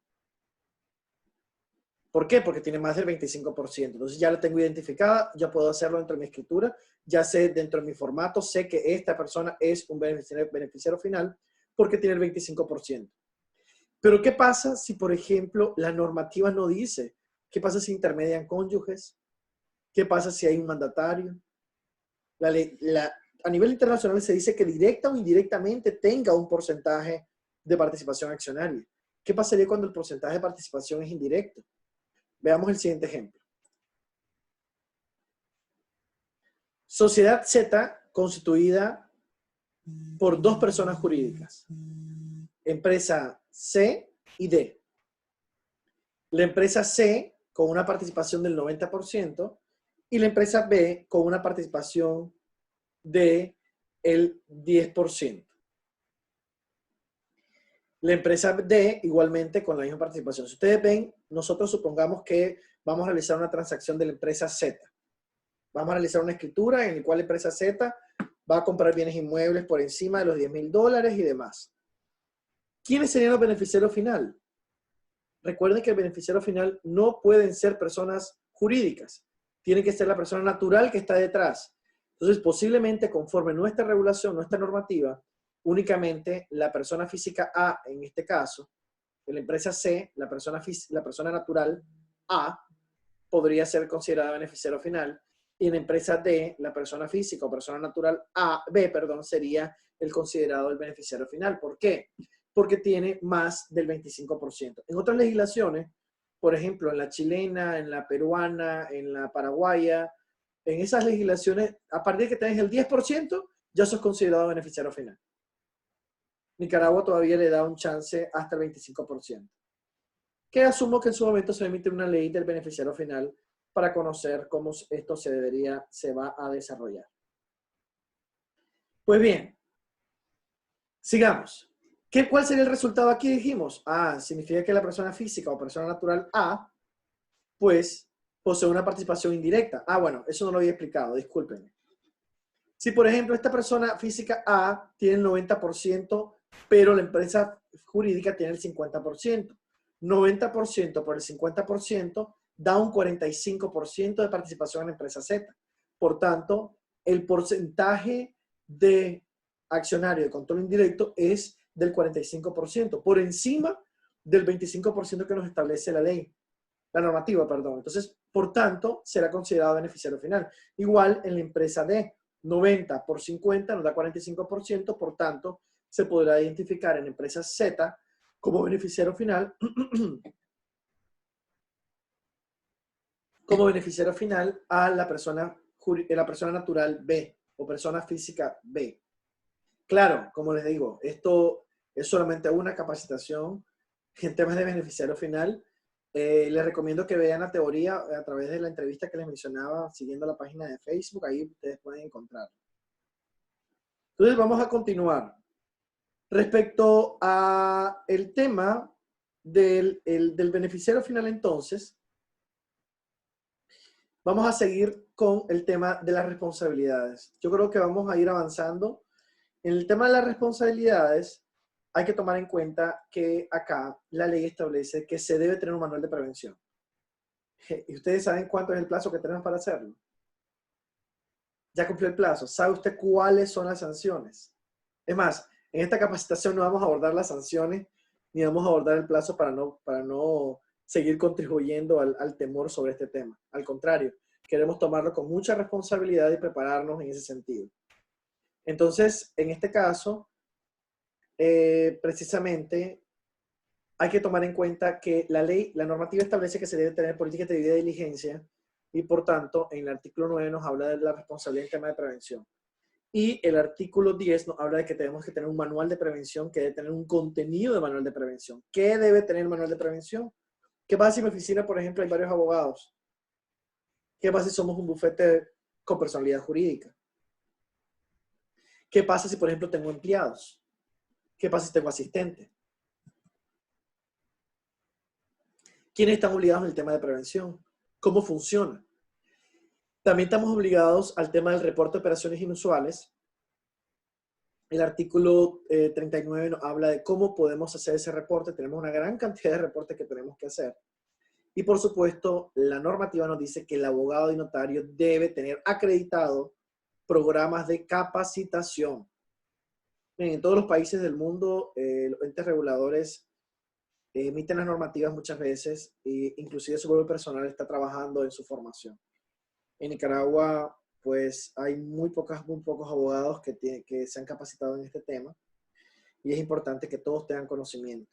¿Por qué? Porque tiene más del 25%. Entonces ya la tengo identificada, ya puedo hacerlo dentro de mi escritura, ya sé dentro de mi formato, sé que esta persona es un beneficiario final porque tiene el 25%. Pero ¿qué pasa si, por ejemplo, la normativa no dice? ¿Qué pasa si intermedian cónyuges? ¿Qué pasa si hay un mandatario? A nivel internacional se dice que directa o indirectamente tenga un porcentaje de participación accionaria. ¿Qué pasaría cuando el porcentaje de participación es indirecto? Veamos el siguiente ejemplo. Sociedad Z constituida por dos personas jurídicas. Empresa C y D. la empresa C con una participación del 90% y la empresa B con una participación del 10%. La empresa D igualmente con la misma participación. Si ustedes ven, nosotros supongamos que vamos a realizar una transacción de la empresa Z. Vamos a realizar una escritura en la cual la empresa Z va a comprar bienes inmuebles por encima de los $10.000 y demás. ¿Quiénes serían los beneficiarios final? Recuerden que el beneficiario final no pueden ser personas jurídicas. Tiene que ser la persona natural que está detrás. Entonces, posiblemente, conforme nuestra regulación, nuestra normativa, únicamente la persona física A, en este caso, en la empresa C, la persona natural A, podría ser considerada beneficiario final. Y en la empresa D, la persona física o persona natural B, perdón, sería el considerado el beneficiario final. ¿Por qué? Porque tiene más del 25%. En otras legislaciones, por ejemplo, en la chilena, en la peruana, en la paraguaya, en esas legislaciones, a partir de que tenés el 10%, ya sos considerado beneficiario final. Nicaragua todavía le da un chance hasta el 25%. Que asumo que en su momento se emite una ley del beneficiario final para conocer cómo esto se va a desarrollar. Pues bien, sigamos. ¿Cuál sería el resultado aquí? Dijimos, significa que la persona física o persona natural A, pues, posee una participación indirecta. Bueno, eso no lo había explicado, discúlpenme. Si, por ejemplo, esta persona física A tiene el 90%, pero la empresa jurídica tiene el 50%. 90% por el 50% da un 45% de participación en la empresa Z. Por tanto, el porcentaje de accionario de control indirecto es del 45%, por encima del 25% que nos establece la normativa, perdón. Entonces, por tanto, será considerado beneficiario final. Igual en la empresa D, 90 por 50 nos da 45%, por tanto, se podrá identificar en la empresa Z como beneficiario final, a la persona natural B o persona física B. Claro, como les digo, esto es solamente una capacitación en temas de beneficiario final. Les recomiendo que vean la teoría a través de la entrevista que les mencionaba, siguiendo la página de Facebook, ahí ustedes pueden encontrar. Entonces vamos a continuar. Respecto a el tema del beneficiario final, entonces, vamos a seguir con el tema de las responsabilidades. Yo creo que vamos a ir avanzando. En el tema de las responsabilidades, hay que tomar en cuenta que acá la ley establece que se debe tener un manual de prevención. ¿Y ustedes saben cuánto es el plazo que tenemos para hacerlo? Ya cumplió el plazo. ¿Sabe usted cuáles son las sanciones? Es más, en esta capacitación no vamos a abordar las sanciones ni vamos a abordar el plazo para no seguir contribuyendo al temor sobre este tema. Al contrario, queremos tomarlo con mucha responsabilidad y prepararnos en ese sentido. Entonces, en este caso, precisamente, hay que tomar en cuenta que la normativa establece que se debe tener políticas de debida diligencia y, por tanto, en el artículo 9 nos habla de la responsabilidad en tema de prevención. Y el artículo 10 nos habla de que tenemos que tener un manual de prevención, que debe tener un contenido de manual de prevención. ¿Qué debe tener el manual de prevención? ¿Qué pasa si en mi oficina, por ejemplo, hay varios abogados? ¿Qué pasa si somos un bufete con personalidad jurídica? ¿Qué pasa si, por ejemplo, tengo empleados? ¿Qué pasa si tengo asistentes? ¿Quiénes están obligados en el tema de prevención? ¿Cómo funciona? También estamos obligados al tema del reporte de operaciones inusuales. El artículo 39 nos habla de cómo podemos hacer ese reporte. Tenemos una gran cantidad de reportes que tenemos que hacer. Y por supuesto, la normativa nos dice que el abogado y notario debe tener acreditado programas de capacitación. En todos los países del mundo, los entes reguladores emiten las normativas muchas veces, e inclusive su propio personal está trabajando en su formación. En Nicaragua, pues hay muy pocos abogados que se han capacitado en este tema y es importante que todos tengan conocimiento.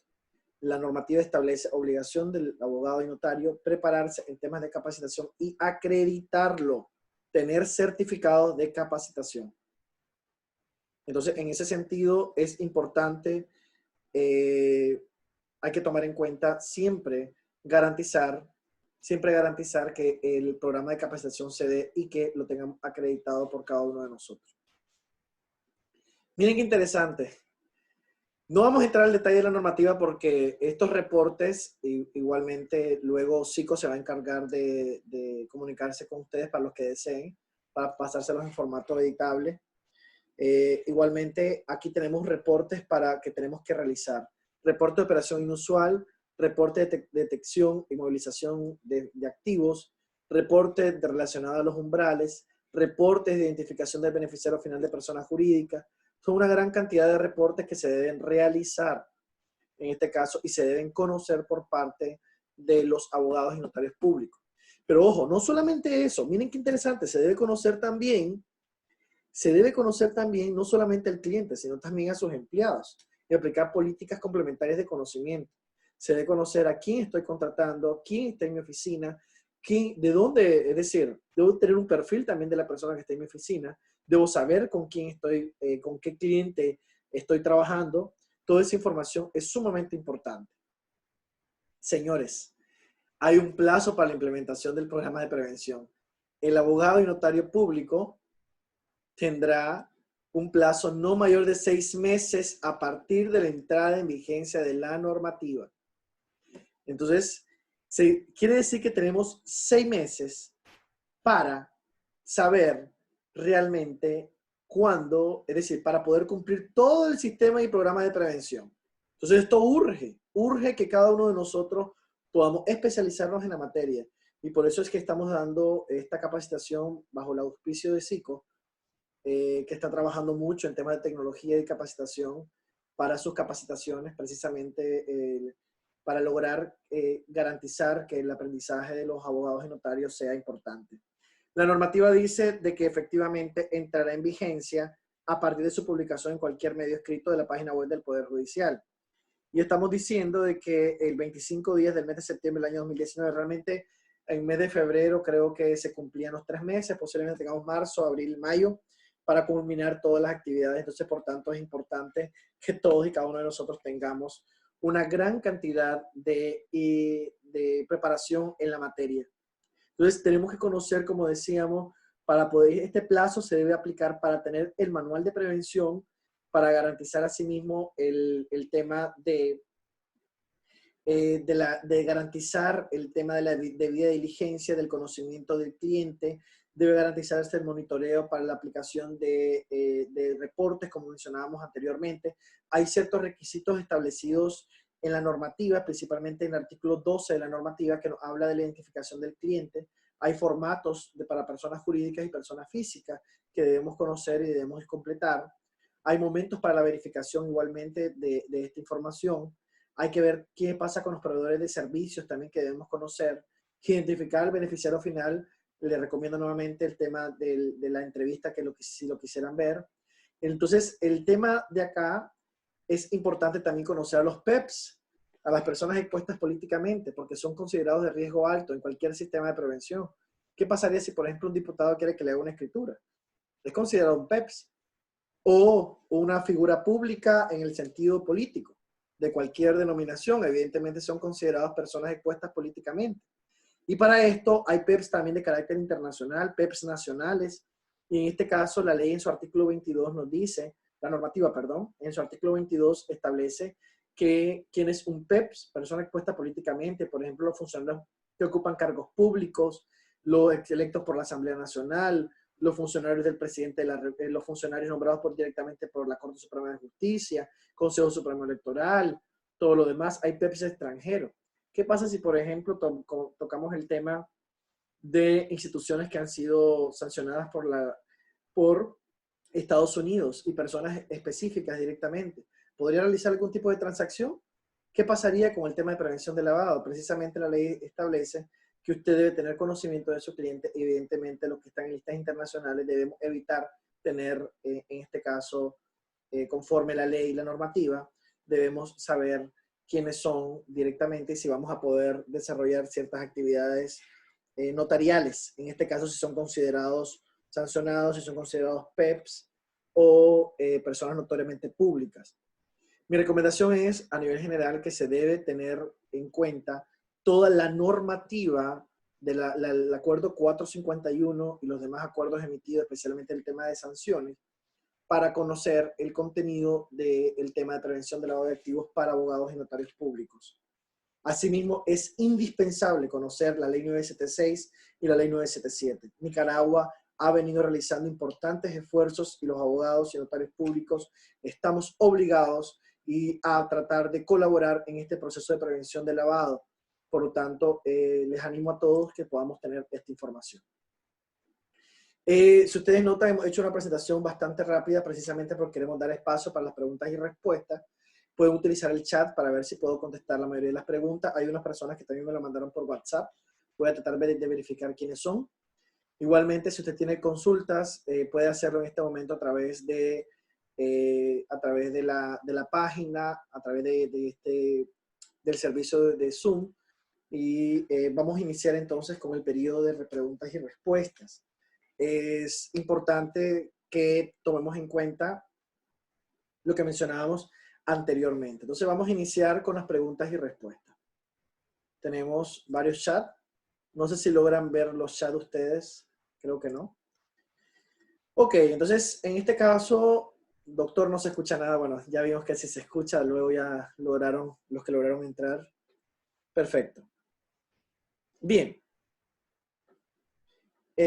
La normativa establece obligación del abogado y notario prepararse en temas de capacitación y acreditarlo, tener certificados de capacitación. Entonces, en ese sentido, es importante, hay que tomar en cuenta siempre garantizar, siempre garantizar que el programa de capacitación se dé y que lo tengan acreditado por cada uno de nosotros. Miren qué interesante. No vamos a entrar al detalle de la normativa porque estos reportes, igualmente luego SICO se va a encargar de comunicarse con ustedes para los que deseen, para pasárselos en formato editable. Igualmente aquí tenemos reportes que tenemos que realizar. Reporte de operación inusual, reporte de detección y movilización de activos, reporte relacionado a los umbrales, reportes de identificación del beneficiario final de personas jurídicas. Son una gran cantidad de reportes que se deben realizar en este caso y se deben conocer por parte de los abogados y notarios públicos. Pero ojo, no solamente eso, miren qué interesante, se debe conocer también no solamente al cliente, sino también a sus empleados y aplicar políticas complementarias de conocimiento. Se debe conocer a quién estoy contratando, quién está en mi oficina, de dónde, es decir, debo tener un perfil también de la persona que está en mi oficina, debo saber con quién estoy, con qué cliente estoy trabajando. Toda esa información es sumamente importante. Señores, hay un plazo para la implementación del programa de prevención. El abogado y notario público tendrá un plazo no mayor de 6 meses a partir de la entrada en vigencia de la normativa. Entonces, quiere decir que tenemos 6 meses para saber realmente cuándo, es decir, para poder cumplir todo el sistema y programa de prevención. Entonces, esto urge que cada uno de nosotros podamos especializarnos en la materia. Y por eso es que estamos dando esta capacitación bajo el auspicio de SICO, que está trabajando mucho en temas de tecnología y capacitación para sus capacitaciones, precisamente para lograr garantizar que el aprendizaje de los abogados y notarios sea importante. La normativa dice de que efectivamente entrará en vigencia a partir de su publicación en cualquier medio escrito de la página web del Poder Judicial. Y estamos diciendo de que el 25 días del mes de septiembre del año 2019, realmente en mes de febrero creo que se cumplían los 3 meses, posiblemente tengamos marzo, abril, mayo, para culminar todas las actividades. Entonces, por tanto, es importante que todos y cada uno de nosotros tengamos una gran cantidad de preparación en la materia. Entonces, tenemos que conocer, como decíamos, para poder, este plazo se debe aplicar para tener el manual de prevención, para garantizar asimismo el tema de garantizar el tema de la debida diligencia, del conocimiento del cliente. Debe garantizarse el monitoreo para la aplicación de reportes, como mencionábamos anteriormente. Hay ciertos requisitos establecidos en la normativa, principalmente en el artículo 12 de la normativa, que nos habla de la identificación del cliente. Hay formatos para personas jurídicas y personas físicas que debemos conocer y debemos completar. Hay momentos para la verificación igualmente de esta información. Hay que ver qué pasa con los proveedores de servicios también que debemos conocer. Identificar al beneficiario final. Le recomiendo nuevamente el tema de la entrevista, si lo quisieran ver. Entonces, el tema de acá es importante también conocer a los PEPs, a las personas expuestas políticamente, porque son considerados de riesgo alto en cualquier sistema de prevención. ¿Qué pasaría si, por ejemplo, un diputado quiere que le haga una escritura? Es considerado un PEPs. O una figura pública en el sentido político, de cualquier denominación. Evidentemente son consideradas personas expuestas políticamente. Y para esto hay PEPs también de carácter internacional, PEPs nacionales, y en este caso la ley en su artículo 22 nos dice, la normativa, perdón, en su artículo 22 establece que quien es un PEPs, persona expuesta políticamente, por ejemplo, los funcionarios que ocupan cargos públicos, los electos por la Asamblea Nacional, los funcionarios del presidente, los funcionarios nombrados directamente por la Corte Suprema de Justicia, Consejo Supremo Electoral, todo lo demás. Hay PEPs extranjeros. ¿Qué pasa si, por ejemplo, tocamos el tema de instituciones que han sido sancionadas por Estados Unidos y personas específicas directamente? ¿Podría realizar algún tipo de transacción? ¿Qué pasaría con el tema de prevención de lavado? Precisamente la ley establece que usted debe tener conocimiento de su cliente. Evidentemente, los que están en listas internacionales debemos evitar tener, en este caso, conforme la ley y la normativa, debemos saber quiénes son directamente y si vamos a poder desarrollar ciertas actividades notariales, en este caso si son considerados sancionados, si son considerados PEPs o personas notoriamente públicas. Mi recomendación es, a nivel general, que se debe tener en cuenta toda la normativa del acuerdo 451 y los demás acuerdos emitidos, especialmente el tema de sanciones, para conocer el contenido del tema de prevención de lavado de activos para abogados y notarios públicos. Asimismo, es indispensable conocer la Ley 976 y la Ley 977. Nicaragua ha venido realizando importantes esfuerzos y los abogados y notarios públicos estamos obligados a tratar de colaborar en este proceso de prevención del lavado. Por lo tanto, les animo a todos que podamos tener esta información. Si ustedes notan, hemos hecho una presentación bastante rápida precisamente porque queremos dar espacio para las preguntas y respuestas. Pueden utilizar el chat para ver si puedo contestar la mayoría de las preguntas. Hay unas personas que también me lo mandaron por WhatsApp. Voy a tratar de verificar quiénes son. Igualmente, si usted tiene consultas, puede hacerlo en este momento a través de la página, a través del servicio de Zoom. Y vamos a iniciar entonces con el periodo de preguntas y respuestas. Es importante que tomemos en cuenta lo que mencionábamos anteriormente. Entonces vamos a iniciar con las preguntas y respuestas. Tenemos varios chats. No sé si logran ver los chats ustedes. Creo que no. Ok, entonces en este caso, doctor, no se escucha nada. Bueno, ya vimos que si se escucha, luego ya lograron, los que lograron entrar. Perfecto. Bien.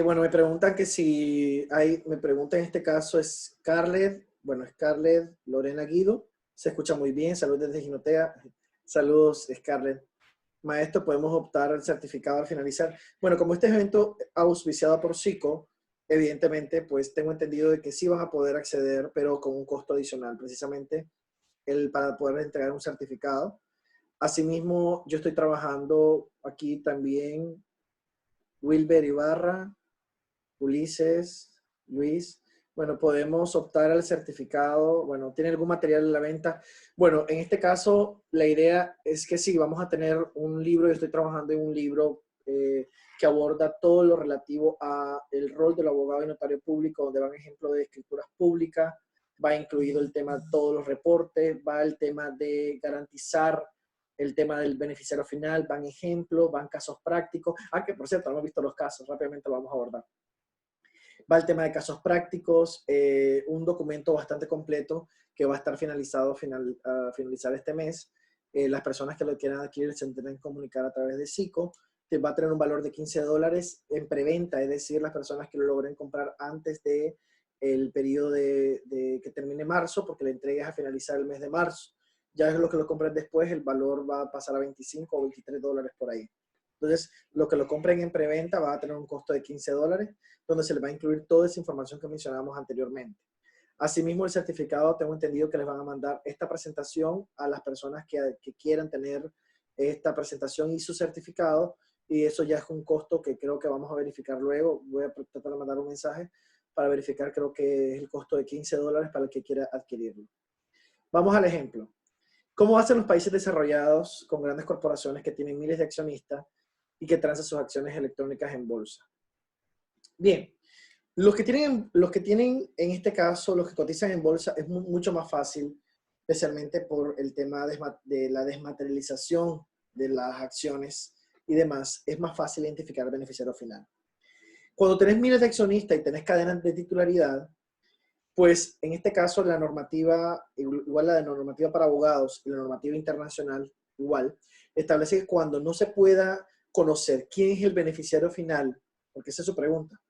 Bueno, me preguntan que si hay, me pregunta en este caso es Scarlett, bueno, Scarlett Lorena Guido, se escucha muy bien, saludos desde Ginotea, saludos Scarlett. Maestro, ¿podemos optar al certificado al finalizar? Bueno, como este evento auspiciado por SICO, evidentemente, pues tengo entendido de que sí vas a poder acceder, pero con un costo adicional, precisamente para poder entregar un certificado. Asimismo, yo estoy trabajando aquí también, Wilber Ibarra, Ulises, Luis. Bueno, podemos optar al certificado. Bueno, ¿tiene algún material en la venta? Bueno, en este caso, la idea es que sí, vamos a tener un libro. Yo estoy trabajando en un libro que aborda todo lo relativo a el rol del abogado y notario público, donde van ejemplos de escrituras públicas, va incluido el tema de todos los reportes, va el tema de garantizar el tema del beneficiario final, van ejemplos, van casos prácticos. Ah, que por cierto, no hemos visto los casos, rápidamente lo vamos a abordar. Va el tema de casos prácticos, un documento bastante completo que va a estar finalizado a finalizar este mes. Las personas que lo quieran adquirir se tendrán que comunicar a través de SICO. Va a tener un valor de $15 en preventa, es decir, las personas que lo logren comprar antes del periodo que termine marzo, porque la entrega es a finalizar el mes de marzo. Ya es lo que lo compren después, el valor va a pasar a $25 o $23 por ahí. Entonces, lo que lo compren en preventa va a tener un costo de $15, donde se les va a incluir toda esa información que mencionábamos anteriormente. Asimismo, el certificado, tengo entendido que les van a mandar esta presentación a las personas que quieran tener esta presentación y su certificado, y eso ya es un costo que creo que vamos a verificar luego. Voy a tratar de mandar un mensaje para verificar, creo que es el costo de $15 para el que quiera adquirirlo. Vamos al ejemplo. ¿Cómo hacen los países desarrollados con grandes corporaciones que tienen miles de accionistas y que transan sus acciones electrónicas en bolsa? Bien, los que tienen en este caso, los que cotizan en bolsa, es mucho más fácil, especialmente por el tema de la desmaterialización de las acciones y demás. Es más fácil identificar el beneficiario final. Cuando tenés miles de accionistas y tenés cadenas de titularidad, pues en este caso la normativa, igual la de normativa para abogados y la normativa internacional, igual, establece que cuando no se pueda conocer quién es el beneficiario final, porque esa es su pregunta,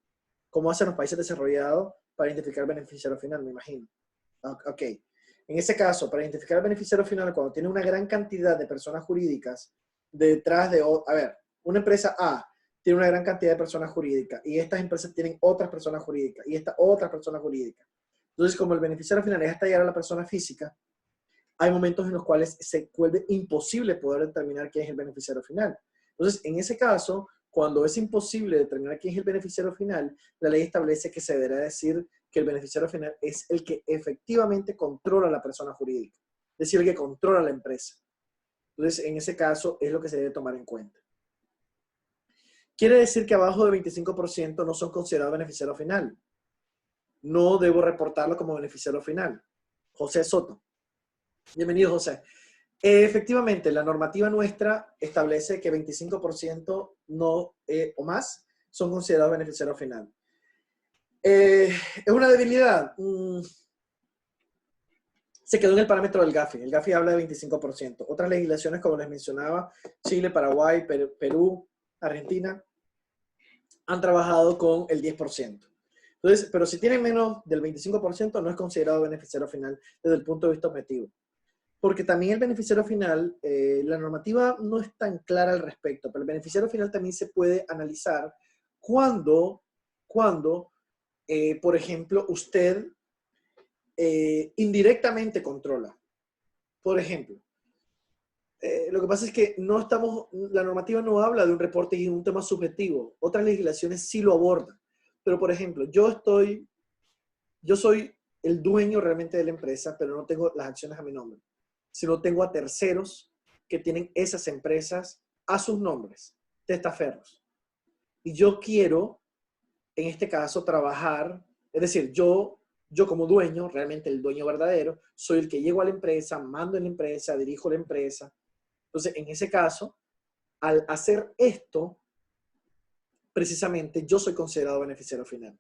¿cómo hacen los países desarrollados para identificar el beneficiario final? Me imagino. Ok. En ese caso, para identificar el beneficiario final, cuando tiene una gran cantidad de personas jurídicas detrás de, a ver, una empresa A tiene una gran cantidad de personas jurídicas y estas empresas tienen otras personas jurídicas y estas otras personas jurídicas. Entonces, como el beneficiario final es hasta llegar a la persona física, hay momentos en los cuales se vuelve imposible poder determinar quién es el beneficiario final. Entonces, en ese caso, cuando es imposible determinar quién es el beneficiario final, la ley establece que se deberá decir que el beneficiario final es el que efectivamente controla a la persona jurídica, es decir, el que controla la empresa. Entonces, en ese caso, es lo que se debe tomar en cuenta. Quiere decir que abajo del 25% no son considerados beneficiario final. No debo reportarlo como beneficiario final. José Soto. Bienvenido, José. Efectivamente, la normativa nuestra establece que 25% no, o más son considerados beneficiarios finales. ¿Es una debilidad? Se quedó en el parámetro del GAFI. El GAFI habla de 25%. Otras legislaciones, como les mencionaba, Chile, Paraguay, Perú, Argentina, han trabajado con el 10%. Entonces, pero si tienen menos del 25%, no es considerado beneficiario final desde el punto de vista objetivo. Porque también el beneficiario final, la normativa no es tan clara al respecto, pero el beneficiario final también se puede analizar cuando por ejemplo, usted indirectamente controla. Por ejemplo, lo que pasa es que la normativa no habla de un reporte y un tema subjetivo. Otras legislaciones sí lo abordan. Pero, por ejemplo, yo soy el dueño realmente de la empresa, pero no tengo las acciones a mi nombre, sino tengo a terceros que tienen esas empresas a sus nombres, testaferros. Y yo quiero, en este caso, trabajar, es decir, yo como dueño, realmente el dueño verdadero, soy el que llego a la empresa, mando en la empresa, dirijo la empresa. Entonces, en ese caso, al hacer esto, precisamente yo soy considerado beneficiario final,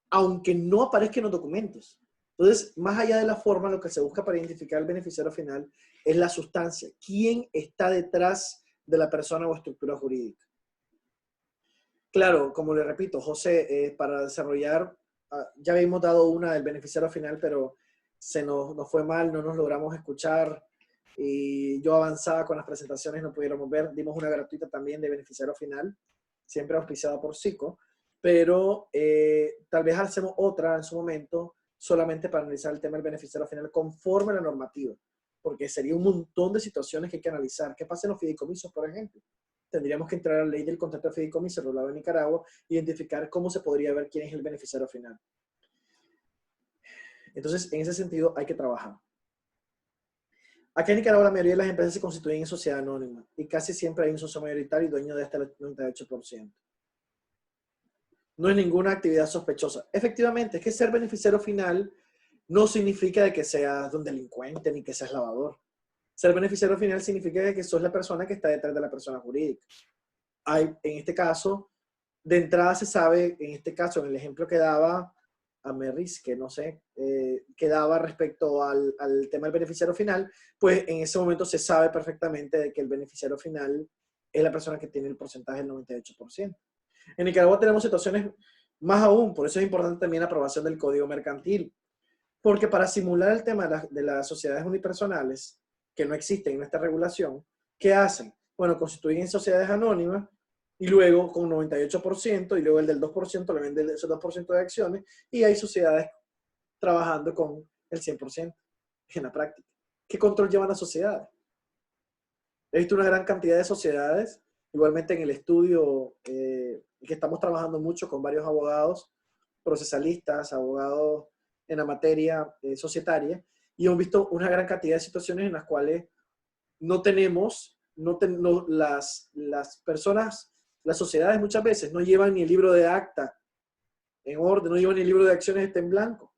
aunque no aparezca en los documentos. Entonces, más allá de la forma, lo que se busca para identificar el beneficiario final es la sustancia. ¿Quién está detrás de la persona o estructura jurídica? Claro, como le repito, José, para desarrollar, ya habíamos dado una del beneficiario final, pero nos fue mal, no nos logramos escuchar y yo avanzaba con las presentaciones, no pudiéramos ver. Dimos una gratuita también de beneficiario final, siempre auspiciada por SICO, pero tal vez hacemos otra en su momento solamente para analizar el tema del beneficiario final conforme a la normativa, porque sería un montón de situaciones que hay que analizar. ¿Qué pasa en los fideicomisos, por ejemplo? Tendríamos que entrar a la ley del contrato de fideicomiso regulado en Nicaragua e identificar cómo se podría ver quién es el beneficiario final. Entonces, en ese sentido, hay que trabajar. Aquí en Nicaragua la mayoría de las empresas se constituyen en sociedad anónima y casi siempre hay un socio mayoritario y dueño de hasta el 98%. No es ninguna actividad sospechosa. Efectivamente, es que ser beneficiario final no significa de que seas un delincuente ni que seas lavador. Ser beneficiario final significa que sos la persona que está detrás de la persona jurídica. En este caso, de entrada se sabe, en este caso, en el ejemplo que daba a Merris, que no sé, que daba respecto al tema del beneficiario final, pues en ese momento se sabe perfectamente de que el beneficiario final es la persona que tiene el porcentaje del 98%. En Nicaragua tenemos situaciones más aún, por eso es importante también la aprobación del Código Mercantil, porque para simular el tema de las sociedades unipersonales, que no existen en esta regulación, ¿qué hacen? Bueno, constituyen sociedades anónimas y luego con 98% y luego el del 2% le venden esos 2% de acciones y hay sociedades trabajando con el 100% en la práctica. ¿Qué control llevan las sociedades? He visto una gran cantidad de sociedades, igualmente en el estudio que estamos trabajando mucho con varios abogados, procesalistas, abogados en la materia societaria, y hemos visto una gran cantidad de situaciones en las cuales no tenemos, las personas, las sociedades muchas veces no llevan ni el libro de acta en orden, no llevan ni el libro de acciones está en blanco.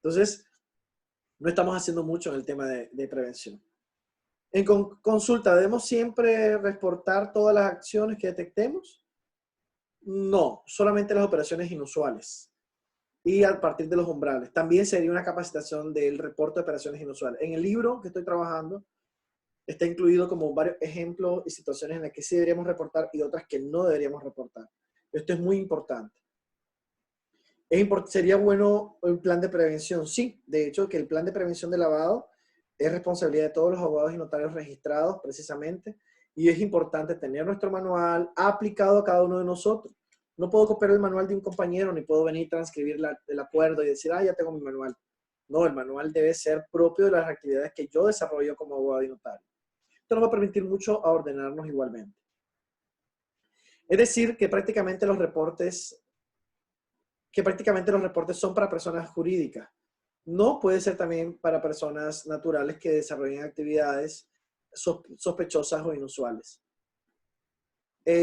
Entonces, no estamos haciendo mucho en el tema de prevención. En consulta, ¿debemos siempre reportar todas las acciones que detectemos? No, solamente las operaciones inusuales y a partir de los umbrales. También sería una capacitación del reporte de operaciones inusuales. En el libro que estoy trabajando está incluido como varios ejemplos y situaciones en las que sí deberíamos reportar y otras que no deberíamos reportar. Esto es muy importante. ¿Sería bueno un plan de prevención? Sí, de hecho que el plan de prevención de lavado es responsabilidad de todos los abogados y notarios registrados precisamente y es importante tener nuestro manual aplicado a cada uno de nosotros. No puedo copiar el manual de un compañero ni puedo venir a transcribir el acuerdo y decir, ya tengo mi manual. No, el manual debe ser propio de las actividades que yo desarrollo como abogado y notario. Esto nos va a permitir mucho a ordenarnos igualmente. Es decir, que prácticamente los reportes son para personas jurídicas. No puede ser también para personas naturales que desarrollen actividades sospechosas o inusuales.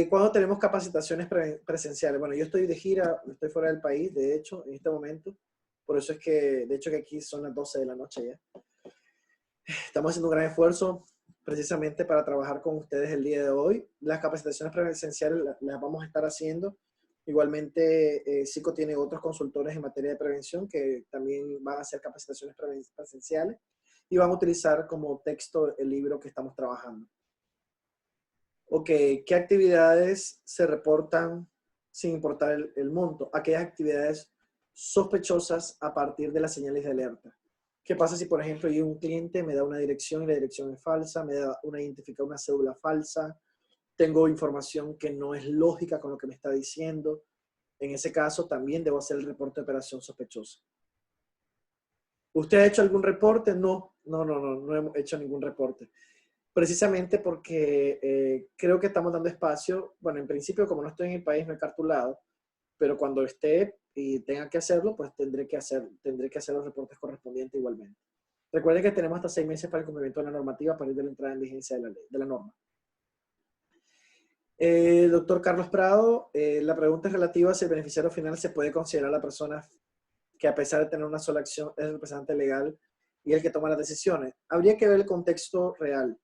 ¿Cuándo tenemos capacitaciones presenciales? Bueno, yo estoy de gira, estoy fuera del país, de hecho, en este momento. Por eso es que, de hecho, que aquí son las 12 de la noche ya. Estamos haciendo un gran esfuerzo precisamente para trabajar con ustedes el día de hoy. Las capacitaciones presenciales las vamos a estar haciendo. Igualmente, SICO tiene otros consultores en materia de prevención que también van a hacer capacitaciones presenciales y van a utilizar como texto el libro que estamos trabajando. Ok, ¿qué actividades se reportan sin importar el monto? Aquellas actividades sospechosas a partir de las señales de alerta. ¿Qué pasa si, por ejemplo, yo un cliente me da una dirección y la dirección es falsa, me da una cédula falsa, tengo información que no es lógica con lo que me está diciendo? En ese caso, también debo hacer el reporte de operación sospechosa. ¿Usted ha hecho algún reporte? No hemos hecho ningún reporte. Precisamente porque creo que estamos dando espacio. Bueno, en principio, como no estoy en el país, no he cartulado, pero cuando esté y tenga que hacerlo, pues tendré que hacer los reportes correspondientes igualmente. Recuerden que tenemos hasta 6 meses para el cumplimiento de la normativa a partir de la entrada en vigencia de la ley, de la norma. Doctor Carlos Prado, la pregunta es relativa a si el beneficiario final se puede considerar la persona que, a pesar de tener una sola acción, es el representante legal y el que toma las decisiones. Habría que ver el contexto real,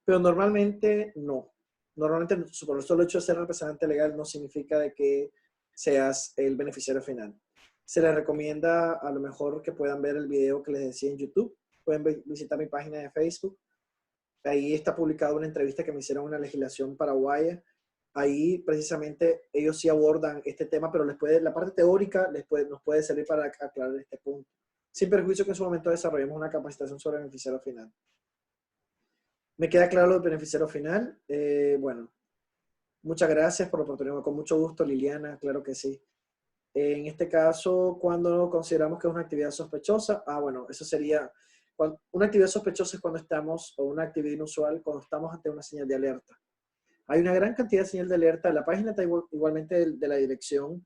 pero normalmente no. Normalmente, por el solo hecho de ser representante legal no significa de que seas el beneficiario final. Se les recomienda a lo mejor que puedan ver el video que les decía en YouTube. Pueden visitar mi página de Facebook. Ahí está publicada una entrevista que me hicieron en una legislación paraguaya. Ahí precisamente ellos sí abordan este tema, pero la parte teórica nos puede servir para aclarar este punto. Sin perjuicio que en su momento desarrollemos una capacitación sobre el beneficiario final. ¿Me queda claro lo del beneficiario final? Bueno, muchas gracias por la oportunidad. Con mucho gusto, Liliana, claro que sí. En este caso, cuando consideramos que es una actividad sospechosa, bueno, eso sería, una actividad sospechosa es cuando estamos, o una actividad inusual, cuando estamos ante una señal de alerta. Hay una gran cantidad de señales de alerta. La página igualmente de la dirección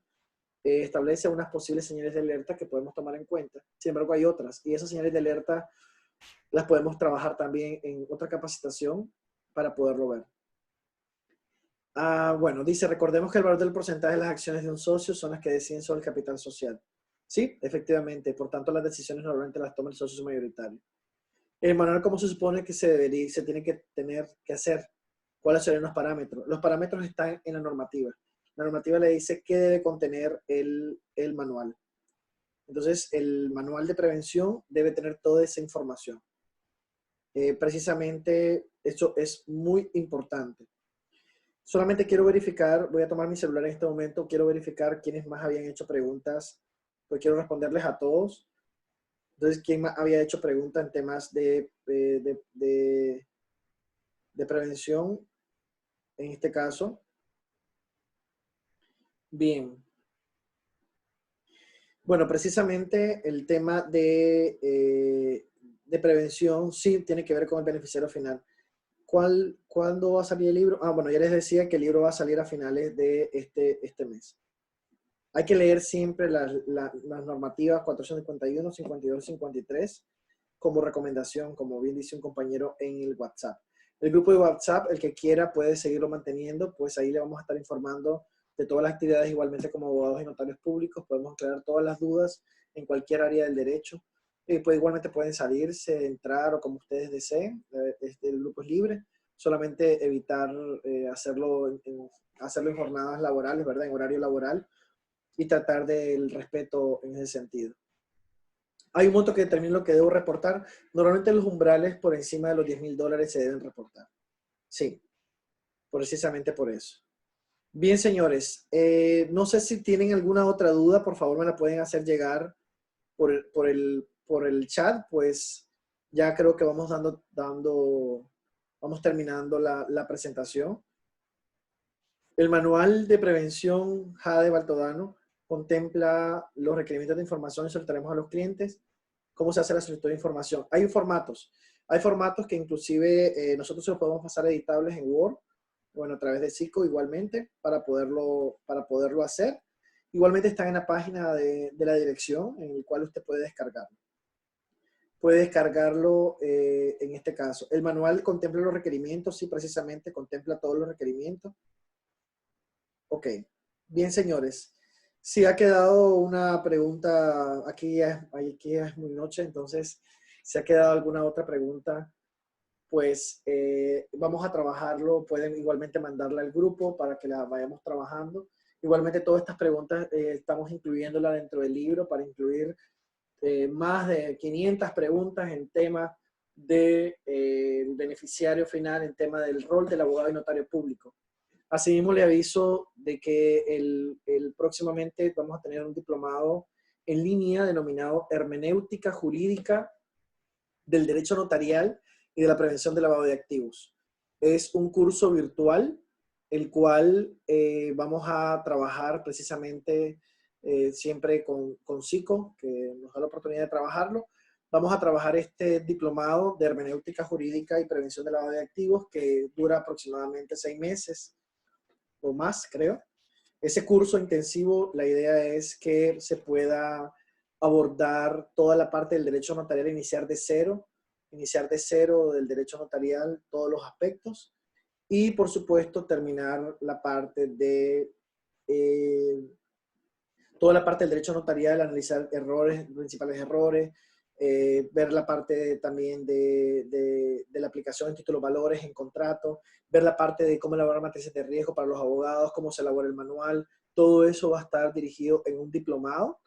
establece unas posibles señales de alerta que podemos tomar en cuenta. Sin embargo, hay otras, y esas señales de alerta las podemos trabajar también en otra capacitación para poderlo ver. Bueno, dice, recordemos que el valor del porcentaje de las acciones de un socio son las que deciden sobre el capital social. Sí, efectivamente. Por tanto, las decisiones normalmente las toma el socio mayoritario. Manuel, ¿cómo se supone que se tiene que tener que hacer? ¿Cuáles serían los parámetros? Los parámetros están en la normativa. La normativa le dice qué debe contener el manual. Entonces, el manual de prevención debe tener toda esa información. Precisamente, eso es muy importante. Solamente quiero verificar, voy a tomar mi celular en este momento, quiero verificar quiénes más habían hecho preguntas, pues quiero responderles a todos. Entonces, ¿quién más había hecho preguntas en temas de prevención en este caso? Bien. Bueno, precisamente el tema de prevención sí tiene que ver con el beneficiario final. ¿Cuándo va a salir el libro? Bueno, ya les decía que el libro va a salir a finales de este mes. Hay que leer siempre las normativas 451, 52, 53 como recomendación, como bien dice un compañero en el WhatsApp. El grupo de WhatsApp, el que quiera puede seguirlo manteniendo, pues ahí le vamos a estar informando de todas las actividades, igualmente como abogados y notarios públicos, podemos aclarar todas las dudas en cualquier área del derecho. Pues igualmente pueden salirse, entrar o como ustedes deseen, el grupo es libre, solamente evitar hacerlo en jornadas laborales, ¿verdad? En horario laboral, y tratar del respeto en ese sentido. Hay un monto que determina lo que debo reportar. Normalmente los umbrales por encima de los $10,000 se deben reportar. Sí, precisamente por eso. Bien, señores, no sé si tienen alguna otra duda, por favor me la pueden hacer llegar por el chat, pues ya creo que vamos vamos terminando la presentación. El manual de prevención JADE Baltodano contempla los requerimientos de información y soltaremos a los clientes cómo se hace la solicitud de información. Hay formatos que inclusive nosotros se los podemos pasar editables en Word, bueno, a través de SICO igualmente, para poderlo hacer. Igualmente están en la página de la dirección, en el cual usted puede descargarlo. Puede descargarlo en este caso. El manual contempla los requerimientos, sí, precisamente contempla todos los requerimientos. Ok, bien, señores. Si ha quedado una pregunta, aquí ya es muy noche, entonces Si ha quedado alguna otra pregunta, pues vamos a trabajarlo. Pueden igualmente mandarla al grupo para que la vayamos trabajando. Igualmente todas estas preguntas estamos incluyéndolas dentro del libro para incluir más de 500 preguntas en tema del beneficiario final, en tema del rol del abogado y notario público. Asimismo, le aviso de que próximamente vamos a tener un diplomado en línea denominado Hermenéutica Jurídica del Derecho Notarial y de la Prevención del Lavado de Activos. Es un curso virtual, el cual vamos a trabajar precisamente siempre con SICO, que nos da la oportunidad de trabajarlo. Vamos a trabajar este diplomado de Hermenéutica Jurídica y Prevención del Lavado de Activos, que dura aproximadamente 6 meses o más, creo. Ese curso intensivo, la idea es que se pueda abordar toda la parte del derecho notarial, iniciar de cero del derecho notarial, todos los aspectos, y por supuesto terminar la parte de toda la parte del derecho notarial, analizar errores, principales errores, ver la parte también de la aplicación de títulos valores en contrato, ver la parte de cómo elaborar matrices de riesgo para los abogados, cómo se elabora el manual. Todo eso va a estar dirigido en un diplomado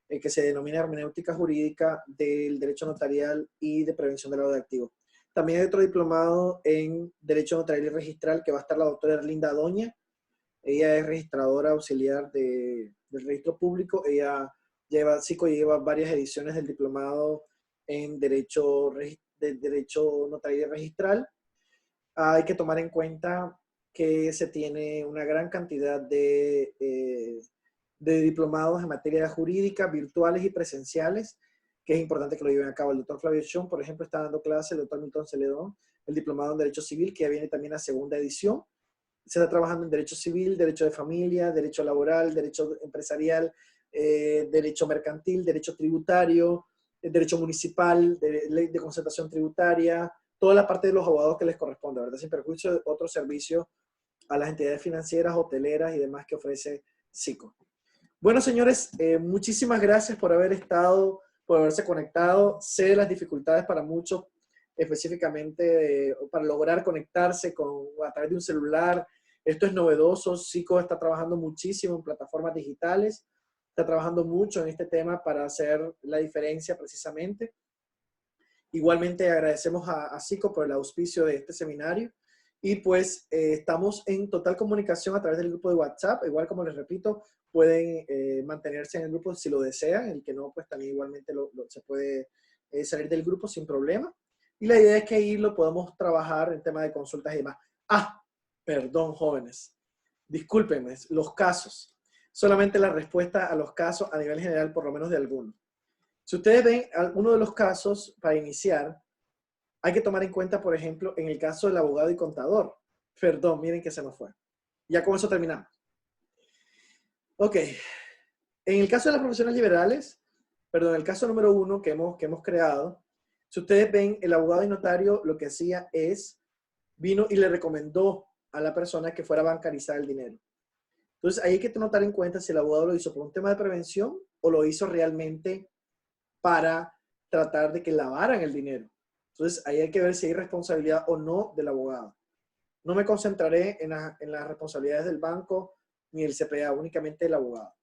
que se denomina Hermenéutica Jurídica del Derecho Notarial y de Prevención del Lavado de Activos. También hay otro diplomado en Derecho Notarial y Registral que va a estar la doctora Erlinda Doña. Ella es registradora auxiliar del registro público. Ella lleva varias ediciones del diplomado en Derecho Notarial y Registral. Hay que tomar en cuenta que se tiene una gran cantidad de diplomados en materia jurídica, virtuales y presenciales, que es importante que lo lleven a cabo. El doctor Flavio Chon, por ejemplo, está dando clase, el doctor Milton Celedón, el diplomado en Derecho Civil, que ya viene también a segunda edición. Se está trabajando en Derecho Civil, Derecho de Familia, Derecho Laboral, Derecho Empresarial, Derecho Mercantil, Derecho Tributario, Derecho Municipal, Ley de Concertación Tributaria, toda la parte de los abogados que les corresponde, ¿verdad? Sin perjuicio de otros servicios a las entidades financieras, hoteleras y demás que ofrece SICO. Bueno, señores, muchísimas gracias por haber estado, por haberse conectado. Sé las dificultades para muchos, específicamente para lograr conectarse a través de un celular. Esto es novedoso. SICO está trabajando muchísimo en plataformas digitales. Está trabajando mucho en este tema para hacer la diferencia precisamente. Igualmente agradecemos a SICO por el auspicio de este seminario. Y pues estamos en total comunicación a través del grupo de WhatsApp. Igual, como les repito, pueden mantenerse en el grupo si lo desean. El que no, pues también igualmente se puede salir del grupo sin problema. Y la idea es que ahí lo podamos trabajar en tema de consultas y demás. Ah, perdón, jóvenes. Discúlpenme, los casos. Solamente la respuesta a los casos a nivel general, por lo menos de algunos. Si ustedes ven alguno de los casos para iniciar, hay que tomar en cuenta, por ejemplo, en el caso del abogado y contador. Perdón, miren que se nos fue. Ya con eso terminamos. Ok. En el caso de las profesiones liberales, perdón, el caso número 1 que hemos creado, si ustedes ven, el abogado y notario lo que hacía es, vino y le recomendó a la persona que fuera a bancarizar el dinero. Entonces, ahí hay que notar en cuenta si el abogado lo hizo por un tema de prevención o lo hizo realmente para tratar de que lavaran el dinero. Entonces, ahí hay que ver si hay responsabilidad o no del abogado. No me concentraré en las responsabilidades del banco ni el CPA, únicamente del abogado.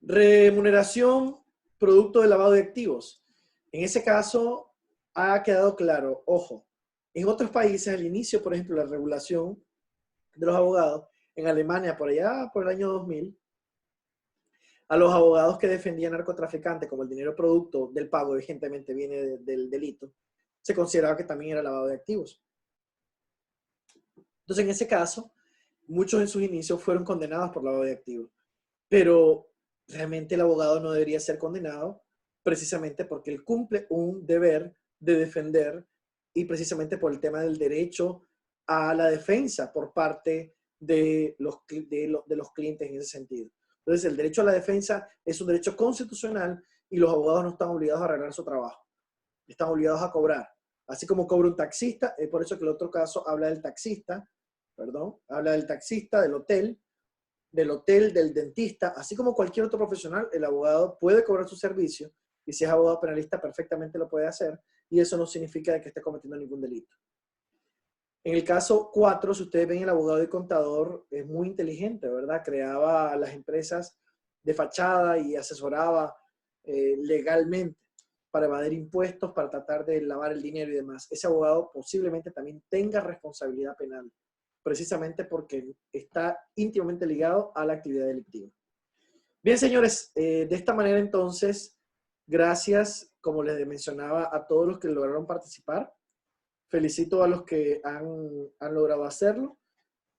Remuneración, producto de lavado de activos. En ese caso, ha quedado claro, ojo, en otros países, al inicio, por ejemplo, la regulación de los abogados, en Alemania, por allá, por el año 2000, a los abogados que defendían narcotraficantes como el dinero producto del pago, evidentemente viene del delito, se consideraba que también era lavado de activos. Entonces, en ese caso, muchos en sus inicios fueron condenados por lavado de activos. Pero realmente el abogado no debería ser condenado precisamente porque él cumple un deber de defender y precisamente por el tema del derecho a la defensa por parte de los clientes en ese sentido. Entonces, el derecho a la defensa es un derecho constitucional y los abogados no están obligados a arreglar su trabajo. Están obligados a cobrar. Así como cobra un taxista, es por eso que el otro caso habla del taxista, habla del taxista, del hotel, del dentista, así como cualquier otro profesional, el abogado puede cobrar su servicio y si es abogado penalista perfectamente lo puede hacer, y eso no significa que esté cometiendo ningún delito. En el caso 4, si ustedes ven, el abogado y contador es muy inteligente, ¿verdad? Creaba las empresas de fachada y asesoraba legalmente para evadir impuestos, para tratar de lavar el dinero y demás. Ese abogado posiblemente también tenga responsabilidad penal, precisamente porque está íntimamente ligado a la actividad delictiva. Bien, señores, de esta manera entonces, gracias, como les mencionaba, a todos los que lograron participar. Felicito a los que han logrado hacerlo.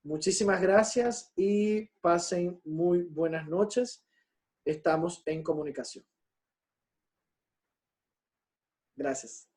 Muchísimas gracias y pasen muy buenas noches. Estamos en comunicación. Gracias.